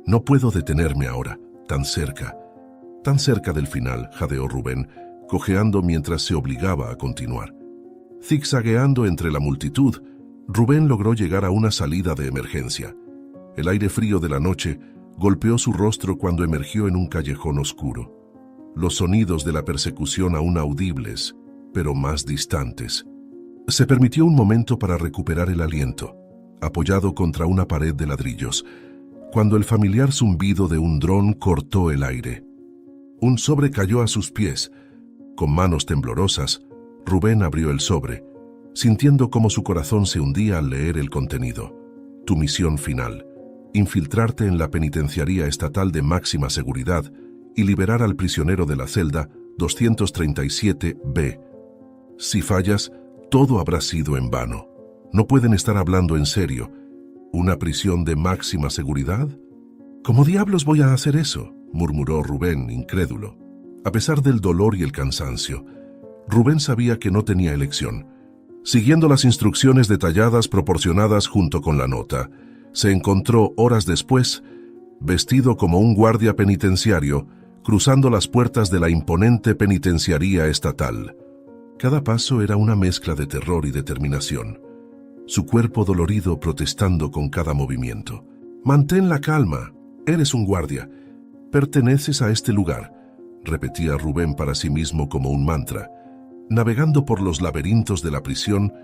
«No puedo detenerme ahora, tan cerca del final», jadeó Rubén, cojeando mientras se obligaba a continuar. Zigzagueando entre la multitud, Rubén logró llegar a una salida de emergencia. El aire frío de la noche golpeó su rostro cuando emergió en un callejón oscuro. Los sonidos de la persecución aún audibles, pero más distantes. Se permitió un momento para recuperar el aliento, apoyado contra una pared de ladrillos, cuando el familiar zumbido de un dron cortó el aire. Un sobre cayó a sus pies. Con manos temblorosas, Rubén abrió el sobre, sintiendo cómo su corazón se hundía al leer el contenido. Tu misión final: infiltrarte en la penitenciaría estatal de máxima seguridad y liberar al prisionero de la celda 237B. Si fallas, todo habrá sido en vano. No pueden estar hablando en serio. ¿Una prisión de máxima seguridad? ¿Cómo diablos voy a hacer eso?, murmuró Rubén, incrédulo. A pesar del dolor y el cansancio, Rubén sabía que no tenía elección. Siguiendo las instrucciones detalladas proporcionadas junto con la nota, se encontró horas después, vestido como un guardia penitenciario, cruzando las puertas de la imponente penitenciaría estatal. Cada paso era una mezcla de terror y determinación, su cuerpo dolorido protestando con cada movimiento. «Mantén la calma, eres un guardia, perteneces a este lugar», repetía Rubén para sí mismo como un mantra. Navegando por los laberintos de la prisión,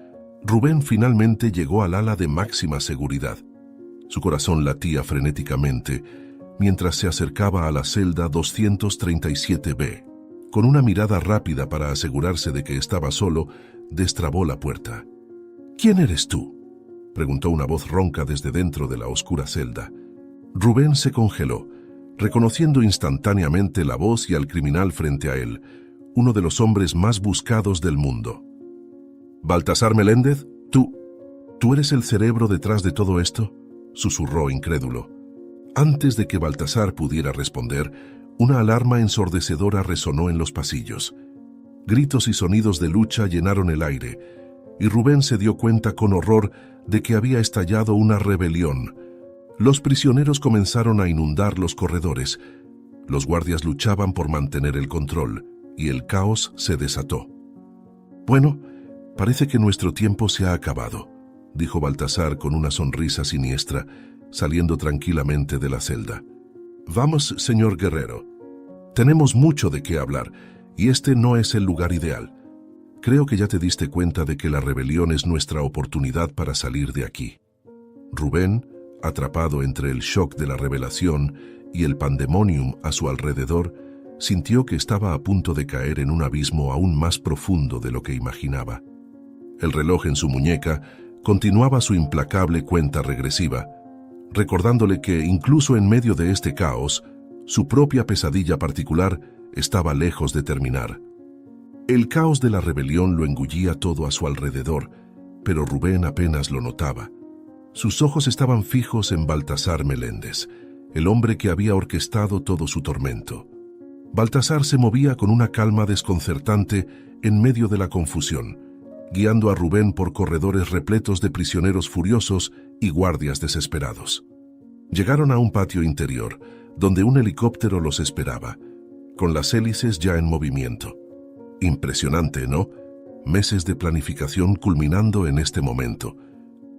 Rubén finalmente llegó al ala de máxima seguridad. Su corazón latía frenéticamente mientras se acercaba a la celda 237B. Con una mirada rápida para asegurarse de que estaba solo, destrabó la puerta. «¿Quién eres tú?», preguntó una voz ronca desde dentro de la oscura celda. Rubén se congeló, reconociendo instantáneamente la voz y al criminal frente a él, uno de los hombres más buscados del mundo. «¿Baltasar Meléndez? ¿Tú eres el cerebro detrás de todo esto?», susurró incrédulo. Antes de que Baltasar pudiera responder, una alarma ensordecedora resonó en los pasillos. Gritos y sonidos de lucha llenaron el aire, y Rubén se dio cuenta con horror de que había estallado una rebelión. Los prisioneros comenzaron a inundar los corredores. Los guardias luchaban por mantener el control, y el caos se desató. «Bueno, parece que nuestro tiempo se ha acabado», dijo Baltasar con una sonrisa siniestra, saliendo tranquilamente de la celda. «Vamos, señor Guerrero. Tenemos mucho de qué hablar, y este no es el lugar ideal. Creo que ya te diste cuenta de que la rebelión es nuestra oportunidad para salir de aquí». Rubén, atrapado entre el shock de la revelación y el pandemonium a su alrededor, sintió que estaba a punto de caer en un abismo aún más profundo de lo que imaginaba. El reloj en su muñeca continuaba su implacable cuenta regresiva, recordándole que, incluso en medio de este caos, su propia pesadilla particular estaba lejos de terminar. El caos de la rebelión lo engullía todo a su alrededor, pero Rubén apenas lo notaba. Sus ojos estaban fijos en Baltasar Meléndez, el hombre que había orquestado todo su tormento. Baltasar se movía con una calma desconcertante en medio de la confusión, guiando a Rubén por corredores repletos de prisioneros furiosos y guardias desesperados. Llegaron a un patio interior, donde un helicóptero los esperaba, con las hélices ya en movimiento. Impresionante, ¿no? Meses de planificación culminando en este momento.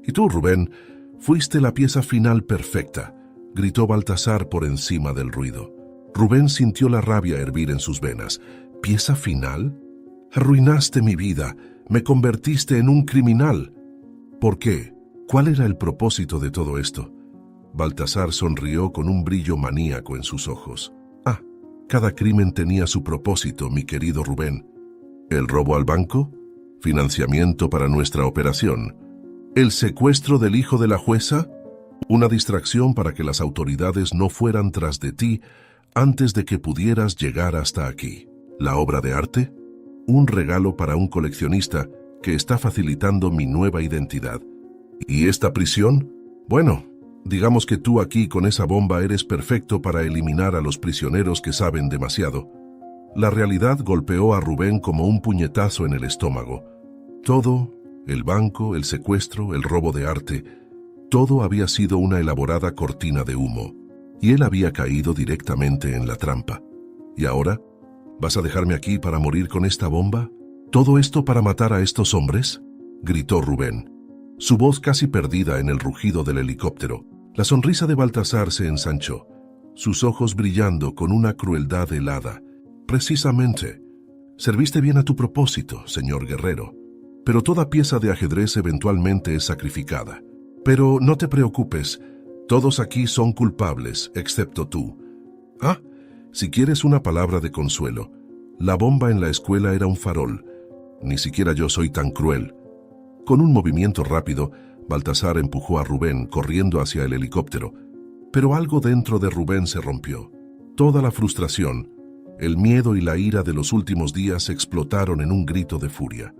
«Y tú, Rubén, fuiste la pieza final perfecta», gritó Baltasar por encima del ruido. Rubén sintió la rabia hervir en sus venas. «¿Pieza final? Arruinaste mi vida, me convertiste en un criminal». «¿Por qué? ¿Cuál era el propósito de todo esto?». Baltasar sonrió con un brillo maníaco en sus ojos. «Ah, cada crimen tenía su propósito, mi querido Rubén. ¿El robo al banco? ¿Financiamiento para nuestra operación? ¿El secuestro del hijo de la jueza? Una distracción para que las autoridades no fueran tras de ti antes de que pudieras llegar hasta aquí. ¿La obra de arte? Un regalo para un coleccionista que está facilitando mi nueva identidad. ¿Y esta prisión? Bueno, digamos que tú aquí con esa bomba eres perfecto para eliminar a los prisioneros que saben demasiado». La realidad golpeó a Rubén como un puñetazo en el estómago. Todo, el banco, el secuestro, el robo de arte, todo había sido una elaborada cortina de humo, y él había caído directamente en la trampa. Y ahora, ¿Vas a dejarme aquí para morir con esta bomba? ¿Todo esto para matar a estos hombres?, gritó Rubén, su voz casi perdida en el rugido del helicóptero. La sonrisa de Baltasar se ensanchó, sus ojos brillando con una crueldad helada. Precisamente. Serviste bien a tu propósito, señor guerrero. Pero toda pieza de ajedrez eventualmente es sacrificada. Pero no te preocupes, todos aquí son culpables, excepto tú. Ah, si quieres una palabra de consuelo, la bomba en la escuela era un farol. Ni siquiera yo soy tan cruel. Con un movimiento rápido, Baltasar empujó a Rubén corriendo hacia el helicóptero. Pero algo dentro de Rubén se rompió. Toda la frustración, el miedo y la ira de los últimos días explotaron en un grito de furia.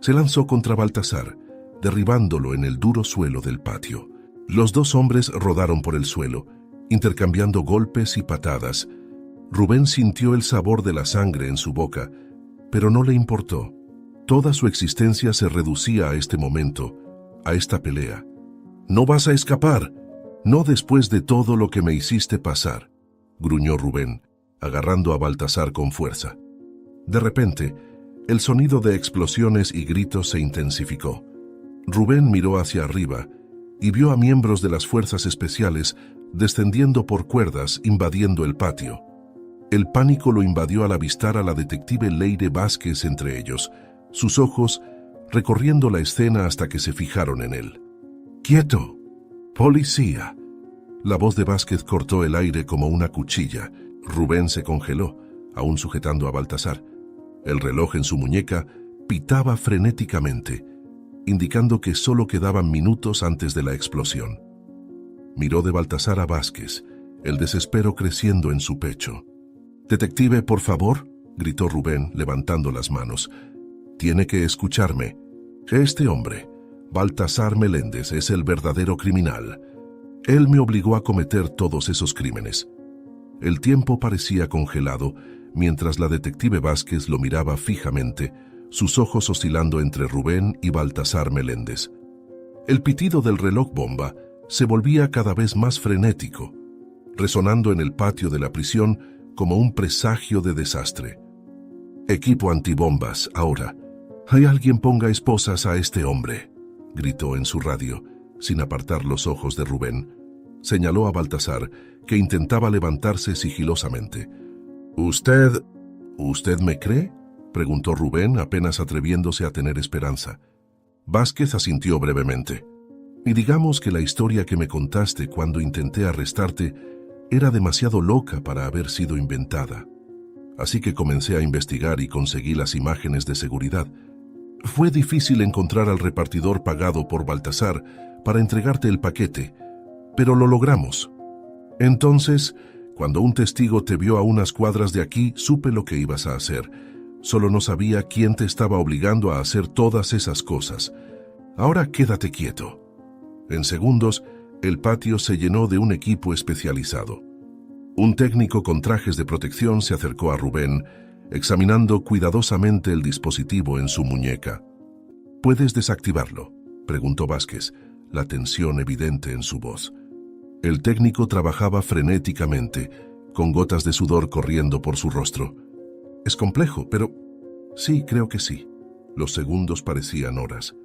Se lanzó contra Baltasar, derribándolo en el duro suelo del patio. Los dos hombres rodaron por el suelo, intercambiando golpes y patadas. Rubén sintió el sabor de la sangre en su boca, pero no le importó. Toda su existencia se reducía a este momento, a esta pelea. «No vas a escapar, no después de todo lo que me hiciste pasar», gruñó Rubén, agarrando a Baltasar con fuerza. De repente, el sonido de explosiones y gritos se intensificó. Rubén miró hacia arriba y vio a miembros de las fuerzas especiales descendiendo por cuerdas, invadiendo el patio. El pánico lo invadió al avistar a la detective Leire Vázquez entre ellos, sus ojos recorriendo la escena hasta que se fijaron en él. «¡Quieto! ¡Policía!». La voz de Vázquez cortó el aire como una cuchilla. Rubén se congeló, aún sujetando a Baltasar. El reloj en su muñeca pitaba frenéticamente, indicando que solo quedaban minutos antes de la explosión. Miró de Baltasar a Vázquez, el desespero creciendo en su pecho. «Detective, por favor», gritó Rubén, levantando las manos. «Tiene que escucharme. Este hombre, Baltasar Meléndez, es el verdadero criminal. Él me obligó a cometer todos esos crímenes». El tiempo parecía congelado, mientras la detective Vázquez lo miraba fijamente, sus ojos oscilando entre Rubén y Baltasar Meléndez. El pitido del reloj bomba se volvía cada vez más frenético, resonando en el patio de la prisión como un presagio de desastre. «Equipo antibombas, ahora. Hay alguien ponga esposas a este hombre», gritó en su radio, sin apartar los ojos de Rubén. Señaló a Baltasar, que intentaba levantarse sigilosamente. «¿Usted me cree?», preguntó Rubén, apenas atreviéndose a tener esperanza. Vázquez asintió brevemente. «Y digamos que la historia que me contaste cuando intenté arrestarte era demasiado loca para haber sido inventada. Así que comencé a investigar y conseguí las imágenes de seguridad. Fue difícil encontrar al repartidor pagado por Baltasar para entregarte el paquete, pero lo logramos. Entonces, cuando un testigo te vio a unas cuadras de aquí, supe lo que ibas a hacer. Solo no sabía quién te estaba obligando a hacer todas esas cosas. Ahora quédate quieto». En segundos, el patio se llenó de un equipo especializado. Un técnico con trajes de protección se acercó a Rubén, examinando cuidadosamente el dispositivo en su muñeca. «¿Puedes desactivarlo?», preguntó Vázquez, la tensión evidente en su voz. El técnico trabajaba frenéticamente, con gotas de sudor corriendo por su rostro. «Es complejo, pero sí, creo que sí». Los segundos parecían horas.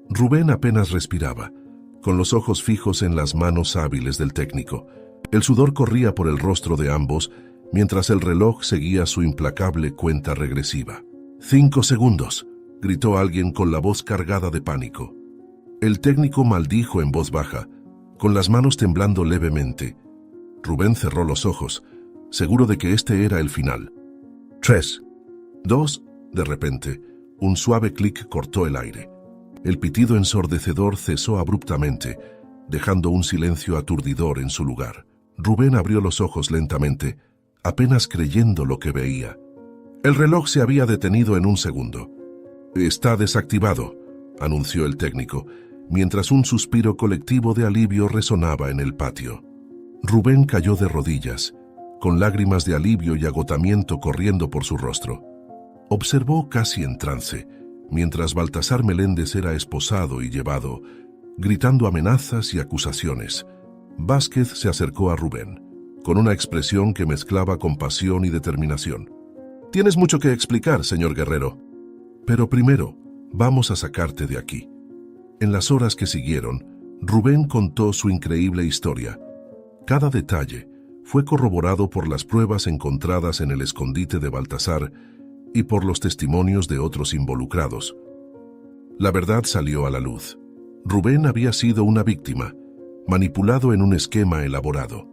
Rubén apenas respiraba, con los ojos fijos en las manos hábiles del técnico. El sudor corría por el rostro de ambos, mientras el reloj seguía su implacable cuenta regresiva. «5 segundos», gritó alguien con la voz cargada de pánico. El técnico maldijo en voz baja, con las manos temblando levemente. Rubén cerró los ojos, seguro de que este era el final. 3, 2, de repente, un suave clic cortó el aire. El pitido ensordecedor cesó abruptamente, dejando un silencio aturdidor en su lugar. Rubén abrió los ojos lentamente, apenas creyendo lo que veía. El reloj se había detenido en un segundo. «Está desactivado», anunció el técnico, mientras un suspiro colectivo de alivio resonaba en el patio. Rubén cayó de rodillas, con lágrimas de alivio y agotamiento corriendo por su rostro. Observó casi en trance, mientras Baltasar Meléndez era esposado y llevado, gritando amenazas y acusaciones. Vázquez se acercó a Rubén, con una expresión que mezclaba compasión y determinación. Tienes mucho que explicar, señor Guerrero. Pero primero, vamos a sacarte de aquí. En las horas que siguieron, Rubén contó su increíble historia. Cada detalle fue corroborado por las pruebas encontradas en el escondite de Baltasar y por los testimonios de otros involucrados. La verdad salió a la luz. Rubén había sido una víctima, manipulado en un esquema elaborado.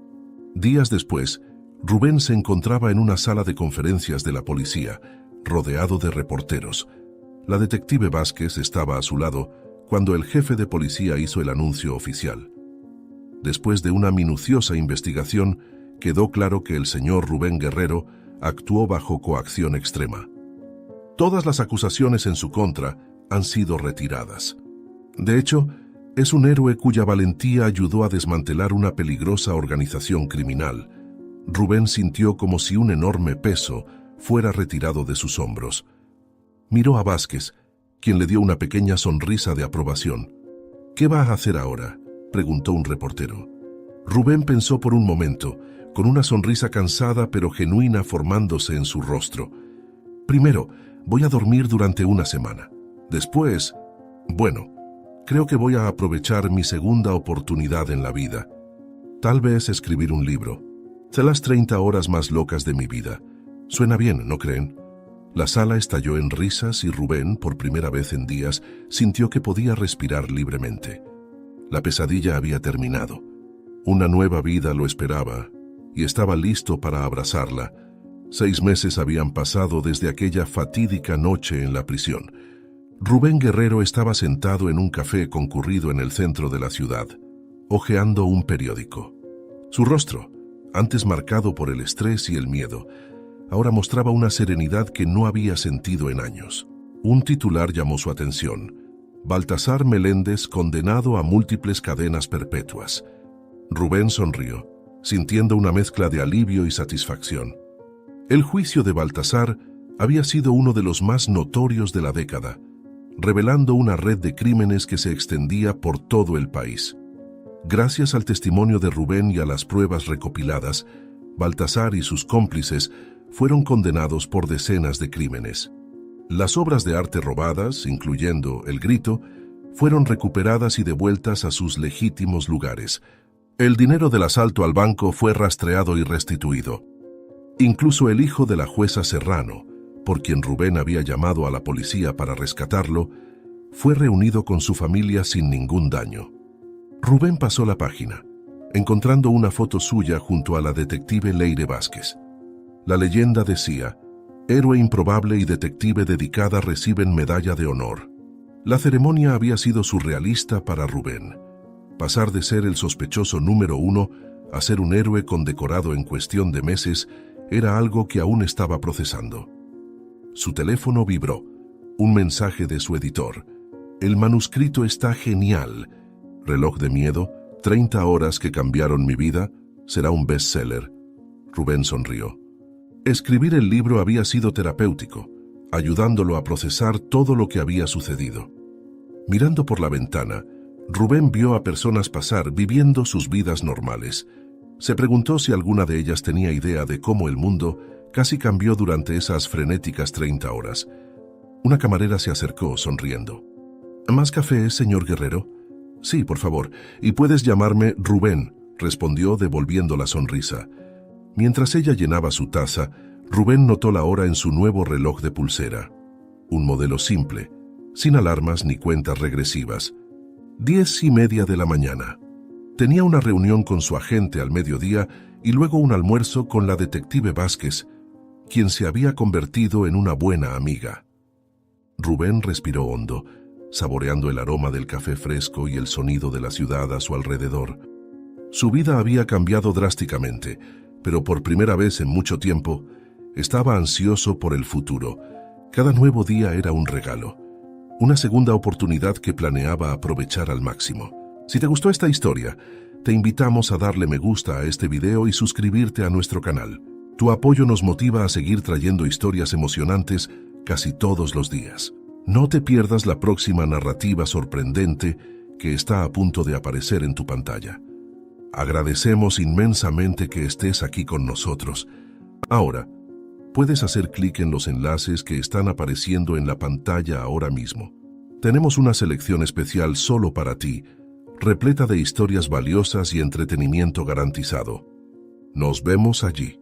Días después, Rubén se encontraba en una sala de conferencias de la policía, rodeado de reporteros. La detective Vázquez estaba a su lado cuando el jefe de policía hizo el anuncio oficial. Después de una minuciosa investigación, quedó claro que el señor Rubén Guerrero actuó bajo coacción extrema. Todas las acusaciones en su contra han sido retiradas. De hecho, es un héroe cuya valentía ayudó a desmantelar una peligrosa organización criminal. Rubén sintió como si un enorme peso fuera retirado de sus hombros. Miró a Vázquez, quien le dio una pequeña sonrisa de aprobación. «¿Qué va a hacer ahora?», preguntó un reportero. Rubén pensó por un momento, con una sonrisa cansada pero genuina formándose en su rostro. «Primero, voy a dormir durante una semana. Después, bueno, creo que voy a aprovechar mi segunda oportunidad en la vida. Tal vez escribir un libro. De las 30 horas más locas de mi vida. Suena bien, ¿no creen?». La sala estalló en risas y Rubén, por primera vez en días, sintió que podía respirar libremente. La pesadilla había terminado. Una nueva vida lo esperaba y estaba listo para abrazarla. 6 meses habían pasado desde aquella fatídica noche en la prisión. Rubén Guerrero estaba sentado en un café concurrido en el centro de la ciudad, hojeando un periódico. Su rostro, antes marcado por el estrés y el miedo, ahora mostraba una serenidad que no había sentido en años. Un titular llamó su atención: Baltasar Meléndez condenado a múltiples cadenas perpetuas. Rubén sonrió, sintiendo una mezcla de alivio y satisfacción. El juicio de Baltasar había sido uno de los más notorios de la década, revelando una red de crímenes que se extendía por todo el país. Gracias al testimonio de Rubén y a las pruebas recopiladas, Baltasar y sus cómplices fueron condenados por decenas de crímenes. Las obras de arte robadas, incluyendo El Grito, fueron recuperadas y devueltas a sus legítimos lugares. El dinero del asalto al banco fue rastreado y restituido. Incluso el hijo de la jueza Serrano, por quien Rubén había llamado a la policía para rescatarlo, fue reunido con su familia sin ningún daño. Rubén pasó la página, encontrando una foto suya junto a la detective Leire Vázquez. La leyenda decía: héroe improbable y detective dedicada reciben medalla de honor. La ceremonia había sido surrealista para Rubén. Pasar de ser el sospechoso número 1 a ser un héroe condecorado en cuestión de meses era algo que aún estaba procesando. Su teléfono vibró. Un mensaje de su editor: «El manuscrito está genial. Reloj de miedo, 30 horas que cambiaron mi vida, será un bestseller». Rubén sonrió. Escribir el libro había sido terapéutico, ayudándolo a procesar todo lo que había sucedido. Mirando por la ventana, Rubén vio a personas pasar viviendo sus vidas normales. Se preguntó si alguna de ellas tenía idea de cómo el mundo casi cambió durante esas frenéticas 30 horas. Una camarera se acercó, sonriendo. «¿Más café, señor Guerrero?» «Sí, por favor. Y puedes llamarme Rubén», respondió devolviendo la sonrisa. Mientras ella llenaba su taza, Rubén notó la hora en su nuevo reloj de pulsera. Un modelo simple, sin alarmas ni cuentas regresivas. 10:30 de la mañana. Tenía una reunión con su agente al mediodía y luego un almuerzo con la detective Vázquez, quien se había convertido en una buena amiga. Rubén respiró hondo, saboreando el aroma del café fresco y el sonido de la ciudad a su alrededor. Su vida había cambiado drásticamente, pero por primera vez en mucho tiempo, estaba ansioso por el futuro. Cada nuevo día era un regalo, una segunda oportunidad que planeaba aprovechar al máximo. Si te gustó esta historia, te invitamos a darle me gusta a este video y suscribirte a nuestro canal. Tu apoyo nos motiva a seguir trayendo historias emocionantes casi todos los días. No te pierdas la próxima narrativa sorprendente que está a punto de aparecer en tu pantalla. Agradecemos inmensamente que estés aquí con nosotros. Ahora, puedes hacer clic en los enlaces que están apareciendo en la pantalla ahora mismo. Tenemos una selección especial solo para ti, repleta de historias valiosas y entretenimiento garantizado. Nos vemos allí.